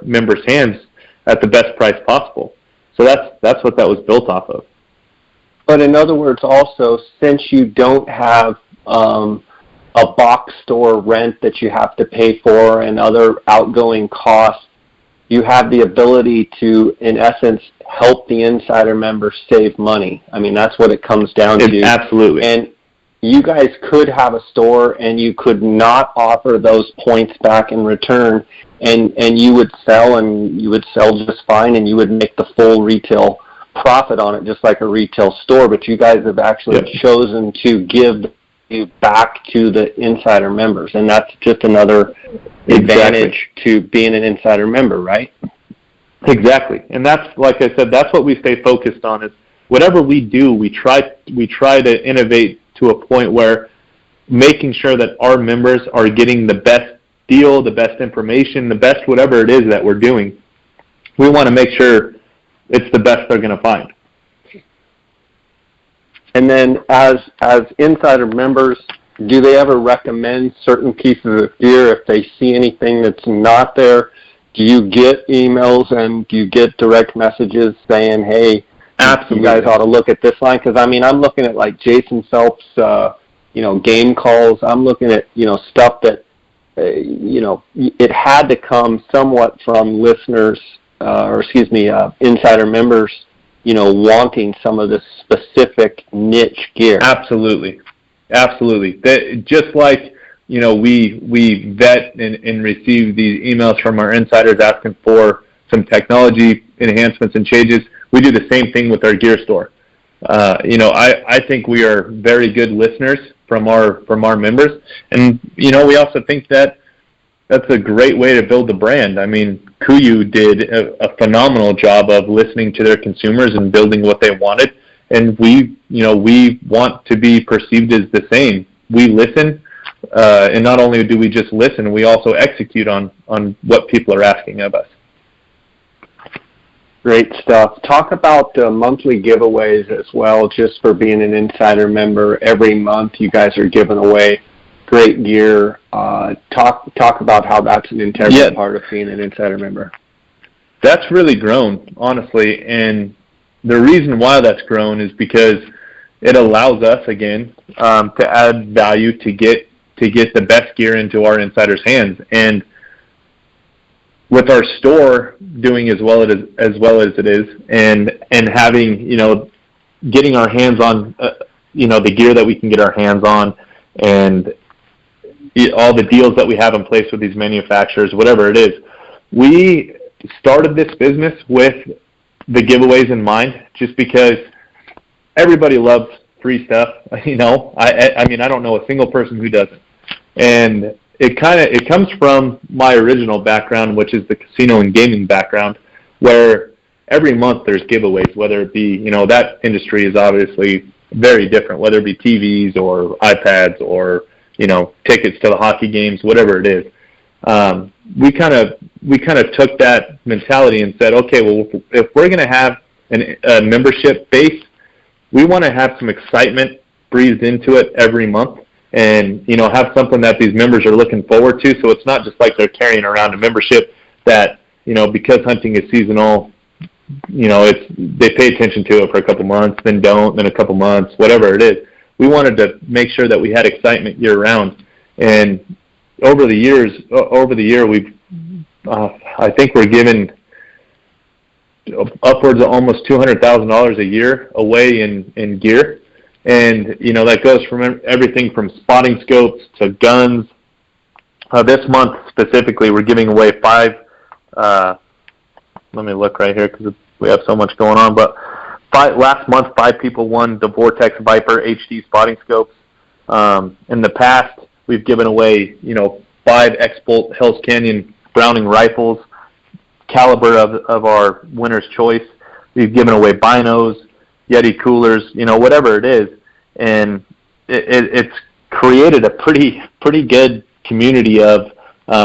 members' hands at the best price possible. So that's what that was built off of. But in other words, also, since you don't have a box store rent that you have to pay for and other outgoing costs, you have the ability to, in essence, help the insider members save money. I mean, that's what it comes down to. Absolutely. And you guys could have a store and you could not offer those points back in return, and you would sell, and you would sell just fine, and you would make the full retail profit on it, just like a retail store. But you guys have actually chosen to give you back to the insider members, and that's just another advantage to being an insider member, right? Exactly. And that's, like I said, that's what we stay focused on, is whatever we do, we try to innovate to a point where making sure that our members are getting the best deal, the best information, the best whatever it is that we're doing. We want to make sure it's the best they're going to find. And then as insider members, do they ever recommend certain pieces of gear if they see anything that's not there? Do you get emails and do you get direct messages saying, hey, absolutely, you guys ought to look at this line? Because, I mean, I'm looking at, like, Jason Phelps, game calls. I'm looking at, stuff that, it had to come somewhat from listeners, insider members, wanting some of this specific niche gear. Absolutely. Just like, we vet and receive these emails from our insiders asking for some technology enhancements and changes, we do the same thing with our gear store. I think we are very good listeners from our members, and we also think that that's a great way to build the brand. I mean, KUIU did a phenomenal job of listening to their consumers and building what they wanted, and we want to be perceived as the same. We listen, and not only do we just listen, we also execute on what people are asking of us. Great stuff. Talk about monthly giveaways as well, just for being an insider member. Every month you guys are giving away great gear. Talk about how that's an integral part of being an insider member. That's really grown, honestly, and the reason why that's grown is because it allows us, again, to add value to get the best gear into our insiders' hands. And with our store doing as well as it is, and having, getting our hands on, the gear that we can get our hands on, and all the deals that we have in place with these manufacturers, whatever it is, we started this business with the giveaways in mind, just because everybody loves free stuff. I mean, I don't know a single person who doesn't. And it comes from my original background, which is the casino and gaming background, where every month there's giveaways, whether it be, that industry is obviously very different, whether it be TVs or iPads or, tickets to the hockey games, whatever it is. We kind of took that mentality and said, okay, well, if we're going to have a membership base, we want to have some excitement breathed into it every month, and have something that these members are looking forward to. So it's not just like they're carrying around a membership that, because hunting is seasonal, they pay attention to it for a couple months, then don't, then a couple months, whatever it is. We wanted to make sure that we had excitement year round. And over the year, we've I think we're giving upwards of almost $200,000 a year away in gear. And, that goes from everything from spotting scopes to guns. This month specifically, we're giving away 5, let me look right here because we have so much going on, but last month, 5 people won the Vortex Viper HD spotting scopes. In the past, we've given away, 5 X-Bolt Hell's Canyon Browning rifles, caliber of our winner's choice. We've given away binos, Yeti coolers, whatever it is, and it's created a pretty good community of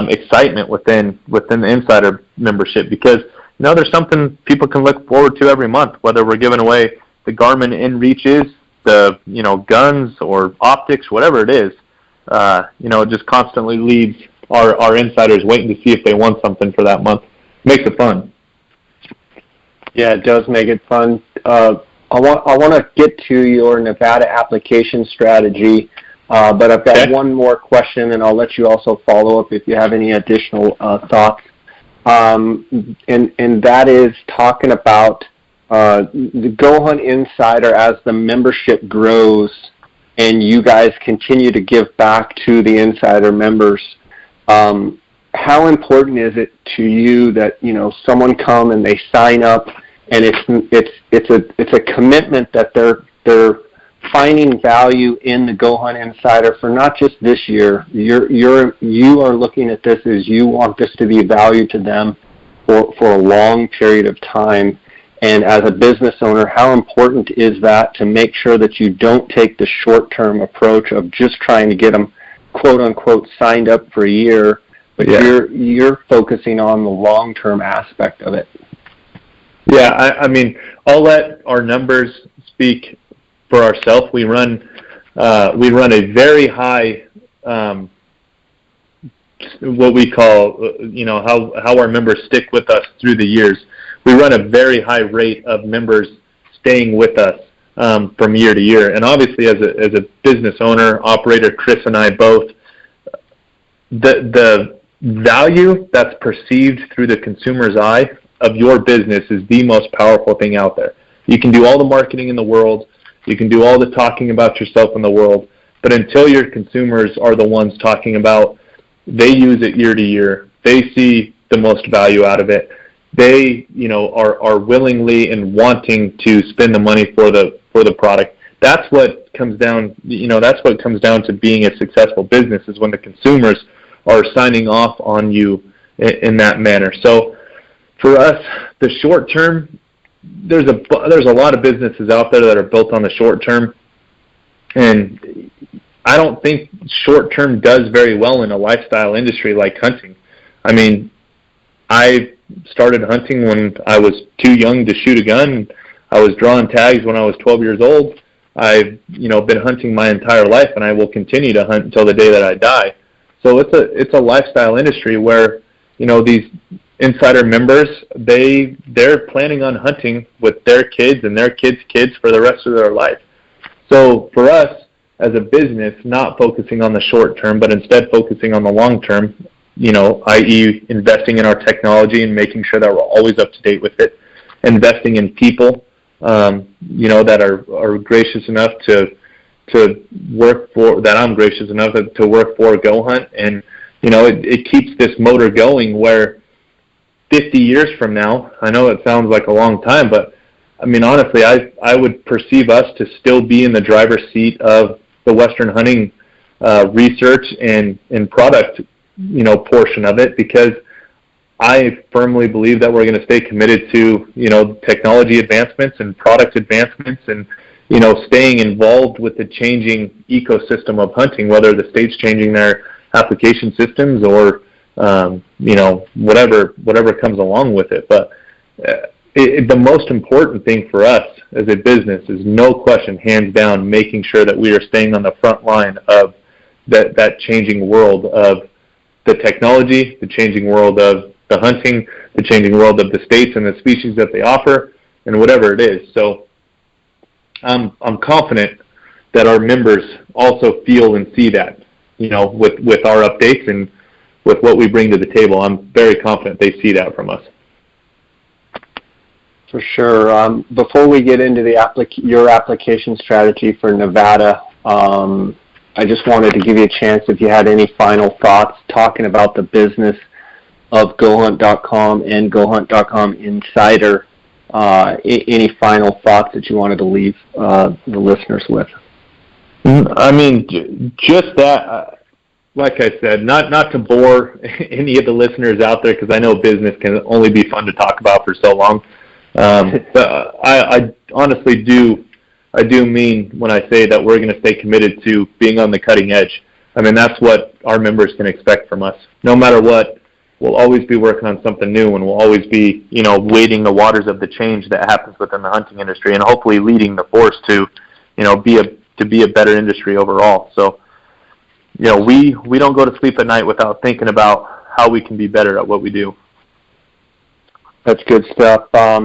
excitement within the insider membership, because there's something people can look forward to every month, whether we're giving away the Garmin InReaches, the guns or optics, whatever it is. It just constantly leaves our insiders waiting to see if they want something for that month. Makes it fun. Yeah, it does make it fun. I want to get to your Nevada application strategy, but I've got one more question, and I'll let you also follow up if you have any additional thoughts. and that is talking about the Go Hunt Insider as the membership grows and you guys continue to give back to the Insider members. How important is it to you that someone come and they sign up and it's a commitment that they're finding value in the Go Hunt Insider for not just this year. You are looking at this as you want this to be value to them for a long period of time. And as a business owner, how important is that to make sure that you don't take the short-term approach of just trying to get them, quote unquote, signed up for a year, but you're focusing on the long-term aspect of it. Yeah, I mean, I'll let our numbers speak for ourselves. We run a very high, what we call, how our members stick with us through the years. We run a very high rate of members staying with us from year to year. And obviously, as a business owner, operator, Chris and I both, the value that's perceived through the consumer's eye of your business is the most powerful thing out there. You can do all the marketing in the world. You can do all the talking about yourself in the world. But until your consumers are the ones talking about, they use it year to year, they see the most value out of it, they are willingly and wanting to spend the money for the product. That's what comes down to being a successful business, is when the consumers are signing off on you in that manner. So for us, the short term, there's a lot of businesses out there that are built on the short term, and I don't think short term does very well in a lifestyle industry like hunting. I mean, I started hunting when I was too young to shoot a gun. I was drawing tags when I was 12 years old. I've been hunting my entire life, and I will continue to hunt until the day that I die. So it's a lifestyle industry where these Insider members, they're planning on hunting with their kids and their kids' kids for the rest of their life. So for us as a business, not focusing on the short term, but instead focusing on the long term, i.e. investing in our technology and making sure that we're always up to date with it, investing in people, that are gracious enough to work for, that I'm gracious enough to work for Go Hunt. And, it keeps this motor going where 50 years from now, I know it sounds like a long time, but I mean, honestly, I would perceive us to still be in the driver's seat of the Western hunting research and product, portion of it, because I firmly believe that we're going to stay committed to, technology advancements and product advancements and, staying involved with the changing ecosystem of hunting, whether the state's changing their application systems or, whatever comes along with it. But the most important thing for us as a business is, no question, hands down, making sure that we are staying on the front line of that changing world of the technology, the changing world of the hunting, the changing world of the states and the species that they offer, and whatever it is. So I'm confident that our members also feel and see that, with our updates and with what we bring to the table. I'm very confident they see that from us. For sure. Before we get into your application strategy for Nevada, I just wanted to give you a chance if you had any final thoughts talking about the business of GoHunt.com and GoHunt.com Insider. Any final thoughts that you wanted to leave the listeners with? I mean, just that, like I said, not to bore any of the listeners out there, because I know business can only be fun to talk about for so long. But I honestly do mean when I say that we're going to stay committed to being on the cutting edge. I mean, that's what our members can expect from us. No matter what, we'll always be working on something new, and we'll always be, wading the waters of the change that happens within the hunting industry, and hopefully leading the force to, be a better industry overall. So, we don't go to sleep at night without thinking about how we can be better at what we do. That's good stuff. I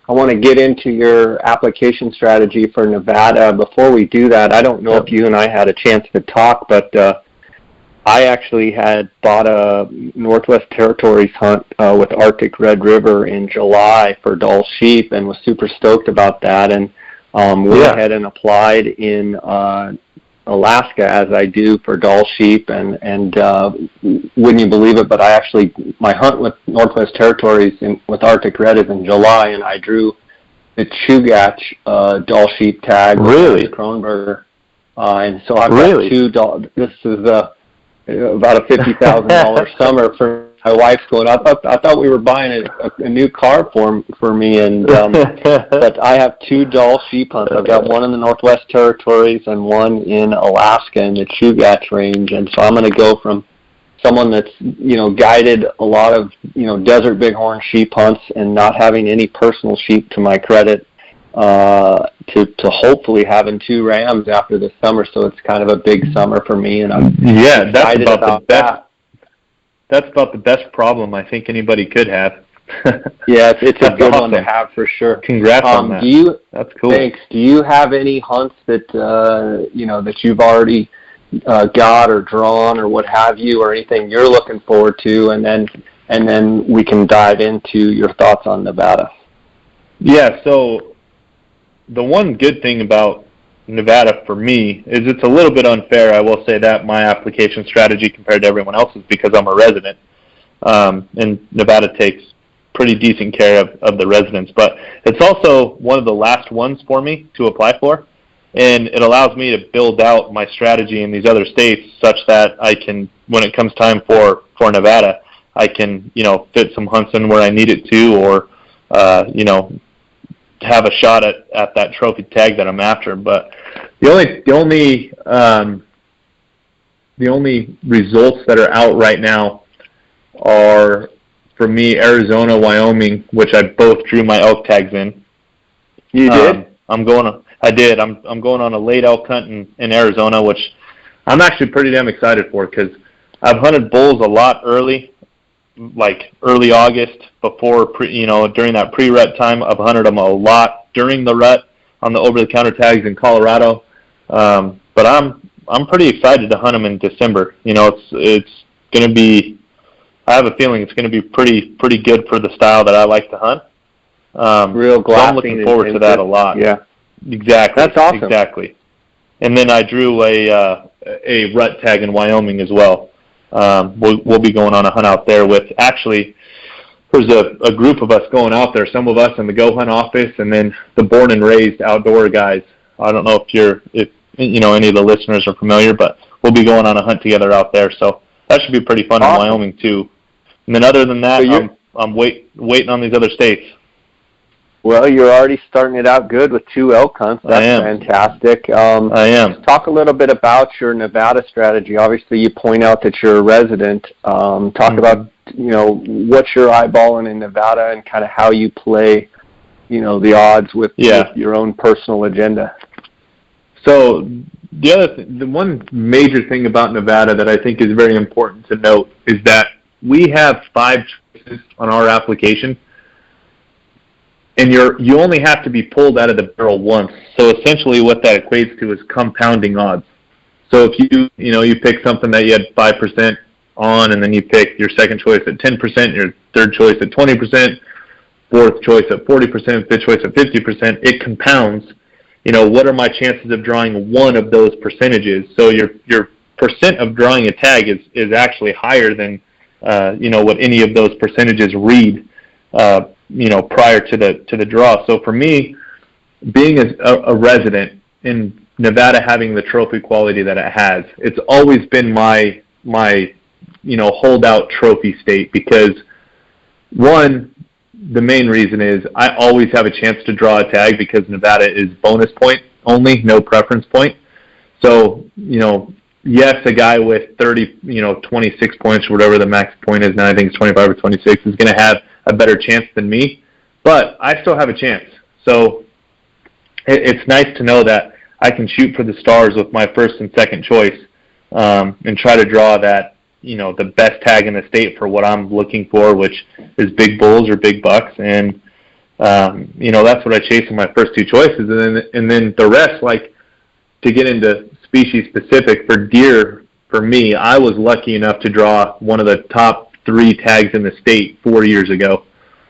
want to get into your application strategy for Nevada. Before we do that, I don't know if you and I had a chance to talk, but I actually had bought a Northwest Territories hunt with Arctic Red River in July for Dall sheep and was super stoked about that, and went ahead and applied in Alaska as I do for Dall sheep, and wouldn't you believe it, but my hunt with Northwest Territories with Arctic Red is in July, and I drew the Chugach Dall sheep tag with Kronberger, and so I've got two Dall. This is about a $50,000 summer for my wife's going. I thought we were buying a new car for me, and but I have two Dall sheep hunts. I've got one in the Northwest Territories and one in Alaska in the Chugach range, and so I'm going to go from someone that's guided a lot of desert bighorn sheep hunts and not having any personal sheep to my credit to hopefully having two rams after the summer. So it's kind of a big summer for me, and I'm excited about that. That's about the best problem I think anybody could have. Yeah, it's a good one to have for sure. Congrats on that. That's cool. Thanks. Do you have any hunts that that you've already got or drawn or what have you, or anything you're looking forward to, and then we can dive into your thoughts on Nevada? Yeah. So the one good thing about Nevada for me is it's a little bit unfair. I will say that my application strategy compared to everyone else's because I'm a resident, and Nevada takes pretty decent care of the residents. But it's also one of the last ones for me to apply for, and it allows me to build out my strategy in these other states such that I can, when it comes time for Nevada, I can fit some hunts in where I need it to, or have a shot at that trophy tag that I'm after. But the only results that are out right now are, for me, Arizona, Wyoming, which I both drew my elk tags in. You did? I did. I'm going on a late elk hunt in Arizona, which I'm actually pretty damn excited for because I've hunted bulls a lot early, like early August, before during that pre-rut time. I've hunted them a lot during the rut on the over-the-counter tags in Colorado, but I'm pretty excited to hunt them in December. It's going to be. I have a feeling it's going to be pretty good for the style that I like to hunt. Real glassing. So I'm looking forward to that a lot. Yeah, exactly. That's awesome. Exactly. And then I drew a rut tag in Wyoming as well. We'll be going on a hunt out there with, actually, there's a group of us going out there, some of us in the Go Hunt office, and then the Born and Raised outdoor guys. I don't know if any of the listeners are familiar, but we'll be going on a hunt together out there. So that should be pretty fun. Awesome. In Wyoming too. And then other than that, so I'm waiting on these other states. Well, you're already starting it out good with two elk hunts. That's fantastic. I am. Let's talk a little bit about your Nevada strategy. Obviously, you point out that you're a resident. Talk about what you're eyeballing in Nevada and kind of how you play, the odds with your own personal agenda. So the one major thing about Nevada that I think is very important to note is that we have 5 choices on our application. And you only have to be pulled out of the barrel once. So essentially what that equates to is compounding odds. So if you pick something that you had 5% on, and then you pick your second choice at 10%, your third choice at 20%, fourth choice at 40%, fifth choice at 50%, it compounds. What are my chances of drawing one of those percentages? So your percent of drawing a tag is actually higher than what any of those percentages read prior to the draw. So for me, being a resident in Nevada, having the trophy quality that it has, it's always been my holdout trophy state, because one, the main reason is I always have a chance to draw a tag because Nevada is bonus point only, no preference point. So, yes, a guy with 26 points or whatever the max point is now, I think it's 25 or 26, is going to have a better chance than me, but I still have a chance. So it's nice to know that I can shoot for the stars with my first and second choice, and try to draw that, the best tag in the state for what I'm looking for, which is big bulls or big bucks. And, that's what I chase in my first 2 choices. And then the rest, like, to get into species specific, for deer, for me, I was lucky enough to draw one of the top 3 tags in the state 4 years ago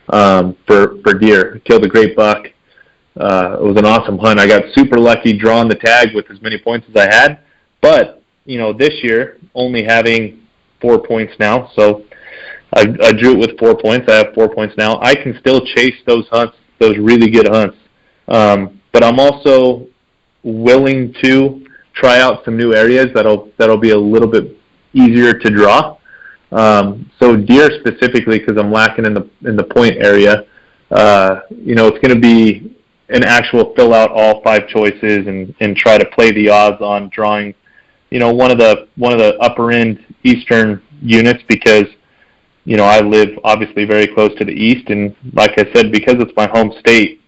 for deer. Killed a great buck. It was an awesome hunt. I got super lucky drawing the tag with as many points as I had. But, this year, only having 4 points now, so I drew it with 4 points. I have 4 points now. I can still chase those hunts, those really good hunts. But I'm also willing to try out some new areas that'll be a little bit easier to draw. So deer specifically, because I'm lacking in the point area, it's going to be an actual fill out all 5 choices and try to play the odds on drawing, one of the upper end eastern units, because I live obviously very close to the east, and like I said, because it's my home state,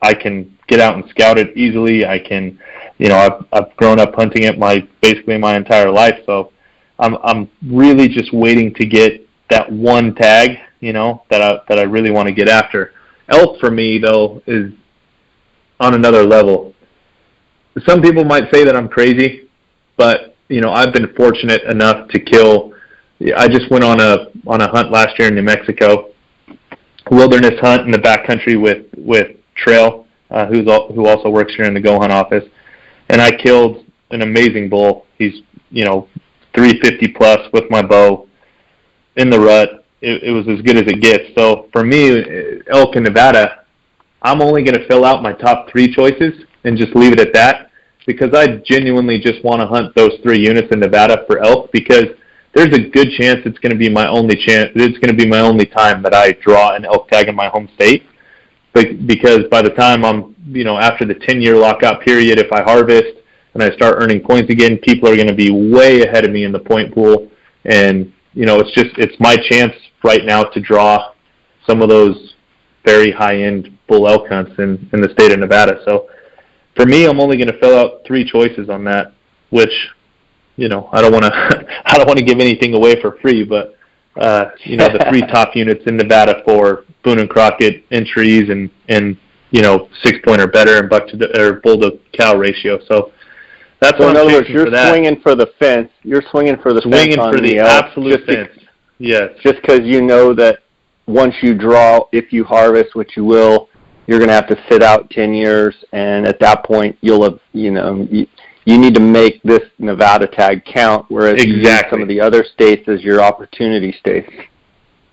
I can get out and scout it easily. I can, I've grown up hunting it basically my entire life, so I'm really just waiting to get that one tag, that I really want to get after. Elk for me though is on another level. Some people might say that I'm crazy, but I've been fortunate enough to kill. I just went on a hunt last year in New Mexico, wilderness hunt in the backcountry with Trail, who also works here in the Go Hunt office, and I killed an amazing bull. He's 350 plus with my bow in the rut. It was as good as it gets. So for me, elk in Nevada, I'm only going to fill out my top 3 choices and just leave it at that, because I genuinely just want to hunt those 3 units in Nevada for elk, because there's a good chance it's going to be my only chance. It's going to be my only time that I draw an elk tag in my home state, because by the time I'm, after the 10-year lockout period, if I harvest and I start earning points again, people are going to be way ahead of me in the point pool, and it's my chance right now to draw some of those very high-end bull elk hunts in the state of Nevada. So for me, I'm only going to fill out 3 choices on that, which I don't want to give anything away for free, but the 3 top units in Nevada for Boone and Crockett entries and 6-point or better and bull to cow ratio. So that's what I'm in other words, you're swinging for the fence. You're swinging for the swinging fence on for the elk, absolute fence. Yes. Just because that once you draw, if you harvest, which you will, you're going to have to sit out 10 years, and at that point you'll have, you need to make this Nevada tag count, whereas you use some of the other states as your opportunity states.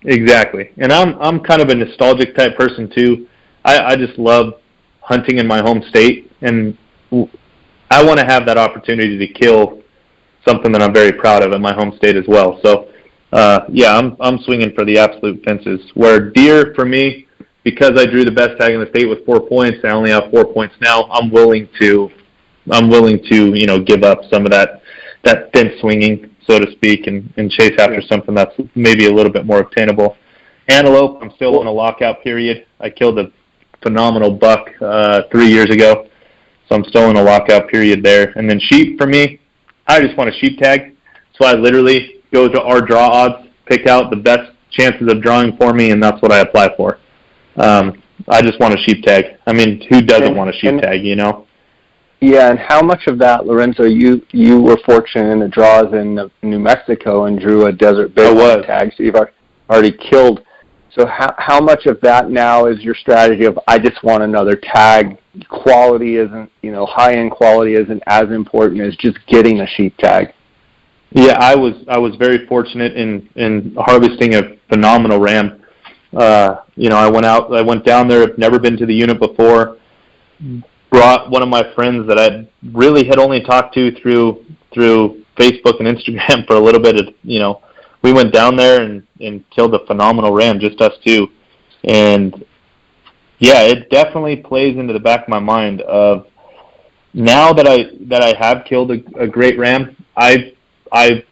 Exactly. And I'm kind of a nostalgic type person too. I just love hunting in my home state, and I want to have that opportunity to kill something that I'm very proud of in my home state as well. So I'm swinging for the absolute fences. Where deer for me, because I drew the best tag in the state with 4 points, I only have 4 points now. I'm willing to give up some of that fence swinging, so to speak, and chase after something that's maybe a little bit more obtainable. Antelope, I'm still in a lockout period. I killed a phenomenal buck 3 years ago, so I'm still in a lockout period there. And then sheep for me, I just want a sheep tag, so I literally go to our draw odds, pick out the best chances of drawing for me, and that's what I apply for. I just want a sheep tag. I mean, who doesn't want a sheep tag, Yeah, and how much of that, Lorenzo, you were fortunate in the draws in New Mexico and drew a desert big tag, so you've already killed. So how much of that now is your strategy of, I just want another tag? Quality isn't, high-end quality isn't as important as just getting a sheep tag. Yeah, I was very fortunate in harvesting a phenomenal ram. I went down there, I've never been to the unit before, brought one of my friends that I really had only talked to through Facebook and Instagram for a little bit. We went down there and killed a phenomenal ram, just us two. And yeah, it definitely plays into the back of my mind of, now that I have killed a great ram, I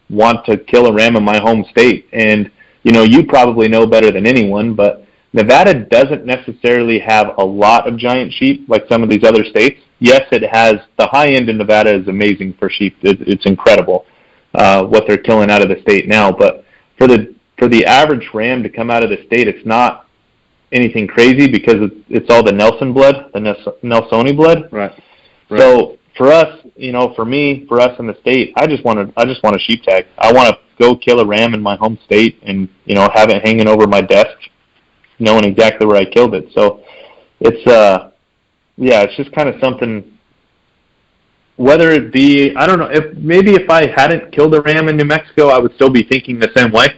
want to kill a ram in my home state. And you probably know better than anyone, but Nevada doesn't necessarily have a lot of giant sheep like some of these other states. Yes, it has. The high end in Nevada is amazing for sheep. It's incredible what they're killing out of the state now. But for the average ram to come out of the state, it's not anything crazy, because it's all the Nelson blood, the Nelsoni blood. Right. So for us, for me, for us in the state, I just want a sheep tag. I want to go kill a ram in my home state and, have it hanging over my desk, knowing exactly where I killed it. So it's, it's just kind of something, whether it be, I don't know, if I hadn't killed a ram in New Mexico, I would still be thinking the same way,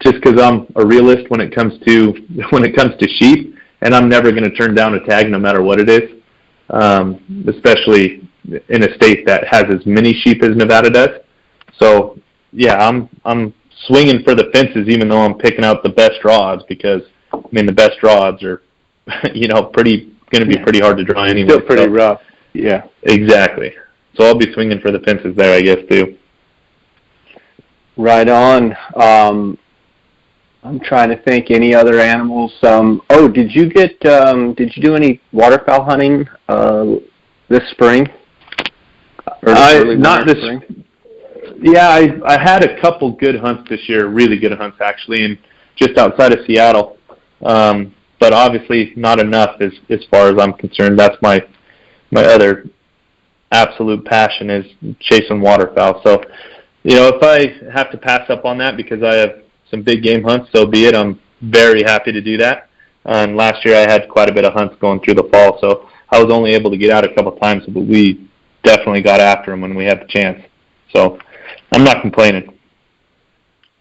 just because I'm a realist when it comes to sheep, and I'm never going to turn down a tag no matter what it is, especially in a state that has as many sheep as Nevada does. So yeah, I'm swinging for the fences, even though I'm picking out the best draw odds, because the best draw odds are, going to be pretty hard to draw anyway. Still pretty rough. Yeah, exactly. So I'll be swinging for the fences there, I guess, too. Right on. I'm trying to think any other animals. Did you do any waterfowl hunting this spring? Not this spring. Yeah, I had a couple good hunts this year, really good hunts actually, and just outside of Seattle. But obviously not enough as far as I'm concerned. That's my other absolute passion is chasing waterfowl. So, if I have to pass up on that because I have some big game hunts, so be it. I'm very happy to do that. And last year I had quite a bit of hunts going through the fall, so I was only able to get out a couple times, but we definitely got after them when we had the chance. So I'm not complaining.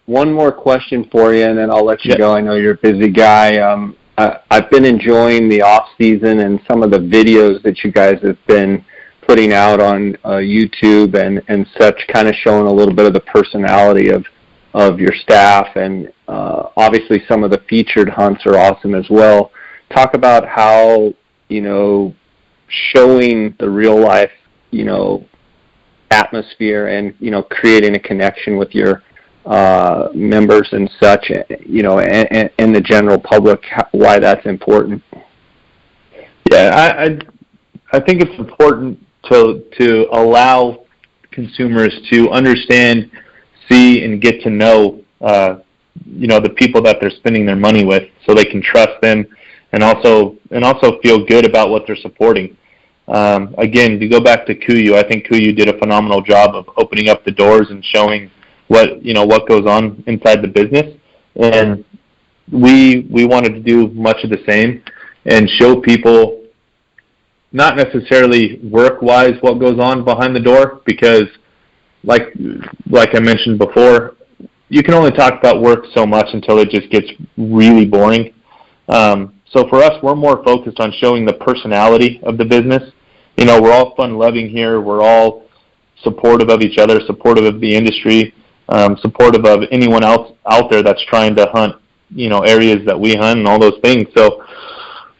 One more question for you, and then I'll let you go. I know you're a busy guy. I've been enjoying the off season and some of the videos that you guys have been putting out on YouTube and such, kind of showing a little bit of the personality of your staff, and obviously some of the featured hunts are awesome as well. Talk about how, showing the real life, atmosphere and, creating a connection with your members and such, and the general public, why that's important. Yeah, I think it's important to allow consumers to understand, see, and get to know, the people that they're spending their money with, so they can trust them and also feel good about what they're supporting. Again, to go back to Kuyu, I think Kuyu did a phenomenal job of opening up the doors and showing what goes on inside the business, and we wanted to do much of the same and show people, not necessarily work-wise what goes on behind the door, because like I mentioned before, you can only talk about work so much until it just gets really boring. So for us, we're more focused on showing the personality of the business. We're all fun-loving here. We're all supportive of each other, supportive of the industry, supportive of anyone else out there that's trying to hunt, areas that we hunt and all those things. So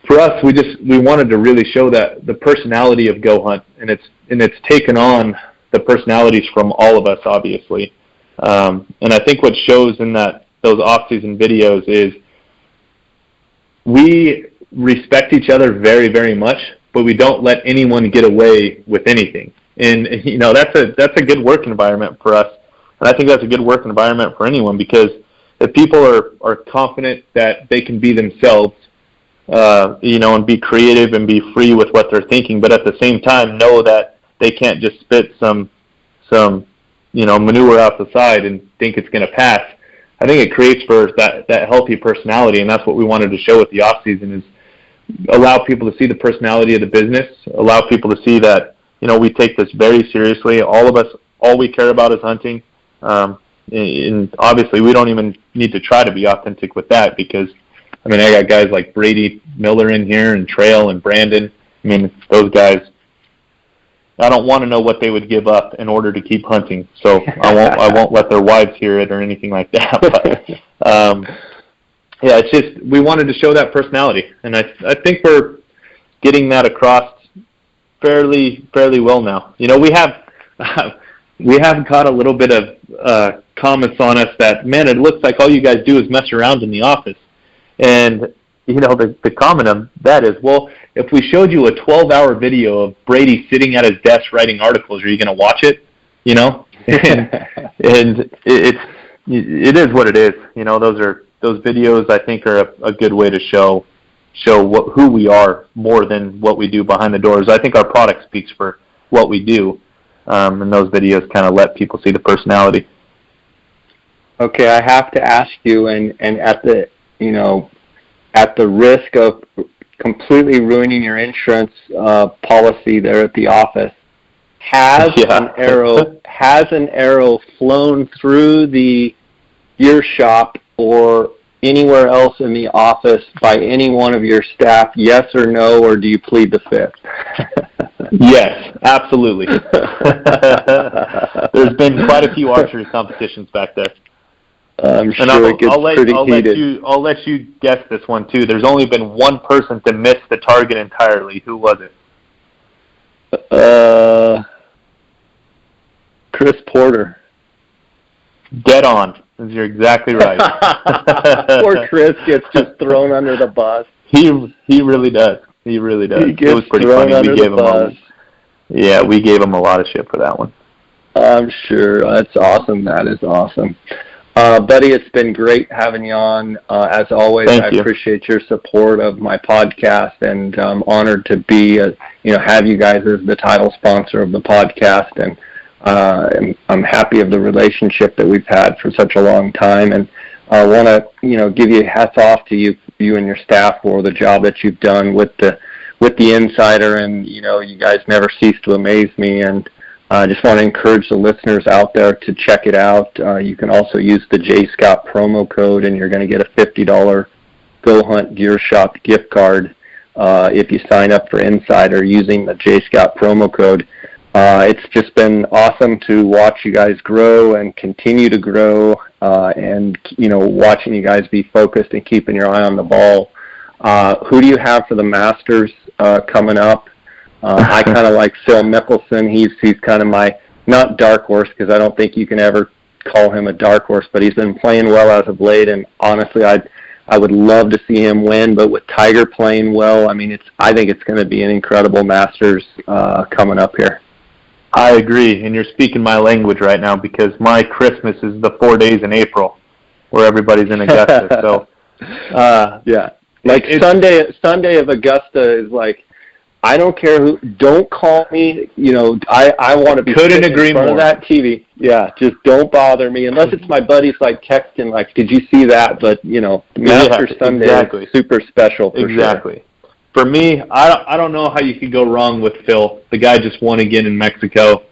for us, we wanted to really show that the personality of Go Hunt, and it's taken on the personalities from all of us, obviously. And I think what shows in those off-season videos is we respect each other very, very much, but we don't let anyone get away with anything. And that's a good work environment for us. And I think that's a good work environment for anyone, because if people are confident that they can be themselves, and be creative and be free with what they're thinking, but at the same time know that they can't just spit some manure out the side and think it's going to pass. I think it creates for that healthy personality, and that's what we wanted to show with the off season, is allow people to see the personality of the business, allow people to see that, we take this very seriously. All of us, all we care about is hunting. And obviously we don't even need to try to be authentic with that, because I got guys like Brady Miller in here and Trail and Brandon. Those guys, I don't want to know what they would give up in order to keep hunting. So I won't let their wives hear it or anything like that. But it's just, we wanted to show that personality, and I think we're getting that across fairly well now. We have got a little bit of comments on us that, man, it looks like all you guys do is mess around in the office. And, the comment on that is, well, if we showed you a 12-hour video of Brady sitting at his desk writing articles, are you going to watch it? And it is what it is. Those videos, I think, are a good way to show who we are more than what we do behind the doors. I think our product speaks for what we do. And those videos kind of let people see the personality. Okay, I have to ask you, and at the risk of completely ruining your insurance policy there at the office, has an arrow flown through your shop or anywhere else in the office by any one of your staff? Yes or no, or do you plead the fifth? Yes, absolutely. There's been quite a few archery competitions back there. I'm sure it gets pretty heated. I'll let you guess this one too. There's only been one person to miss the target entirely. Who was it? Chris Porter. Dead on. You're exactly right. Poor Chris gets just thrown under the bus. He really does. He really does. It was pretty funny. We gave him a lot of shit for that one. I'm sure. That's awesome. That is awesome. Buddy, it's been great having you on. As always, I appreciate your support of my podcast, and I'm honored to be, have you guys as the title sponsor of the podcast, and I'm happy of the relationship that we've had for such a long time, and I want to, give you hats off to you and your staff for the job that you've done with the Insider, and you guys never cease to amaze me, and I just want to encourage the listeners out there to check it out. You can also use the J Scott promo code, and you're going to get a $50 Go Hunt Gear Shop gift card if you sign up for Insider using the J Scott promo code. It's just been awesome to watch you guys grow and continue to grow, and watching you guys be focused and keeping your eye on the ball. Who do you have for the Masters coming up? I kind of like Phil Mickelson. He's kind of my, not dark horse, because I don't think you can ever call him a dark horse, but he's been playing well as of late, and honestly, I would love to see him win. But with Tiger playing well, I think it's going to be an incredible Masters coming up here. I agree, and you're speaking my language right now, because my Christmas is the 4 days in April, where everybody's in Augusta. So, yeah, like Sunday of Augusta is like, I don't care who. Don't call me. I want to be couldn't agree in front more. Of that TV. Yeah, just don't bother me unless it's my buddies like texting like, "Did you see that?" But Masters Sunday is super special. For exactly. Sure. For me, I don't know how you could go wrong with Phil. The guy just won again in Mexico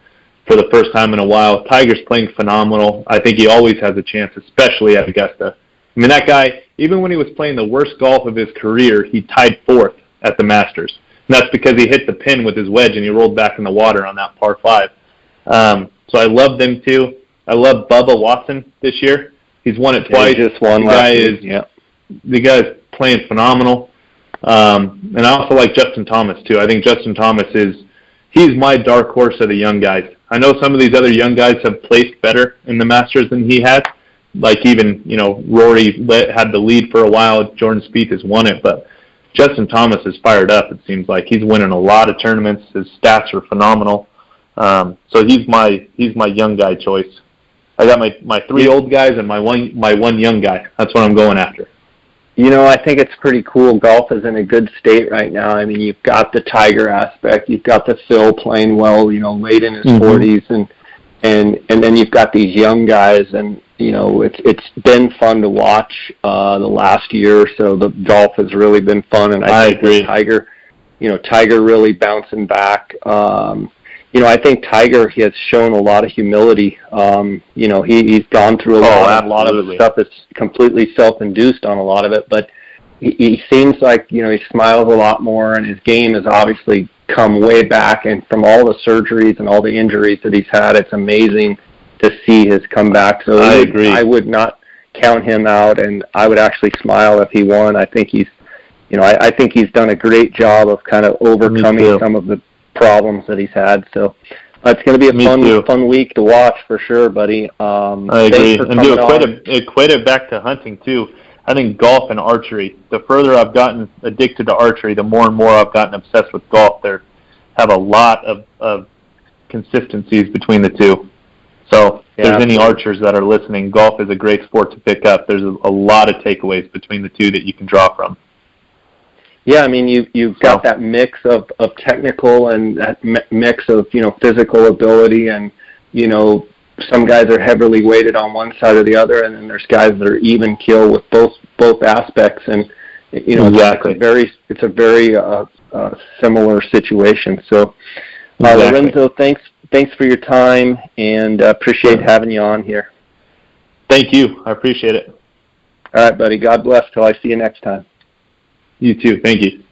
for the first time in a while. Tiger's playing phenomenal. I think he always has a chance, especially at Augusta. That guy, even when he was playing the worst golf of his career, he tied fourth at the Masters. And that's because he hit the pin with his wedge and he rolled back in the water on that par 5. So I love them too. I love Bubba Watson this year. He's won it twice. He just won last week. The guy's playing phenomenal. And I also like Justin Thomas too. I think Justin Thomas he's my dark horse of the young guys. I know some of these other young guys have placed better in the Masters than he has. Like even, Rory had the lead for a while. Jordan Spieth has won it, but Justin Thomas is fired up, it seems like. He's winning a lot of tournaments. His stats are phenomenal. So he's my young guy choice. I got my 3 old guys and my one young guy. That's what I'm going after. I think it's pretty cool. Golf is in a good state right now. You've got the Tiger aspect. You've got the Phil playing well, late in his 40s, and then you've got these young guys, and it's been fun to watch the last year or so. The golf has really been fun, and I think agree. Tiger really bouncing back. I think Tiger, he has shown a lot of humility. He's gone through a lot of stuff that's completely self-induced on a lot of it, but he seems like, he smiles a lot more, and his game has obviously come way back, and from all the surgeries and all the injuries that he's had, it's amazing to see his comeback. So I agree. I would not count him out, and I would actually smile if he won. I think he's done a great job of kind of overcoming some of the problems that he's had. So it's going to be a fun week to watch for sure, buddy. I agree. And to equate it back to hunting too. I think golf and archery, the further I've gotten addicted to archery, the more and more I've gotten obsessed with golf. There have a lot of consistencies between the two. So if there's any archers that are listening, golf is a great sport to pick up. There's a lot of takeaways between the two that you can draw from. Yeah, I mean, you've got that mix of technical and that mix of, physical ability, and, some guys are heavily weighted on one side or the other, and then there's guys that are even kill with both aspects, and, exactly. it's a very similar situation. So, Exactly. Lorenzo, thanks for your time, and appreciate having you on here. Thank you. I appreciate it. All right, buddy. God bless till I see you next time. You too. Thank you.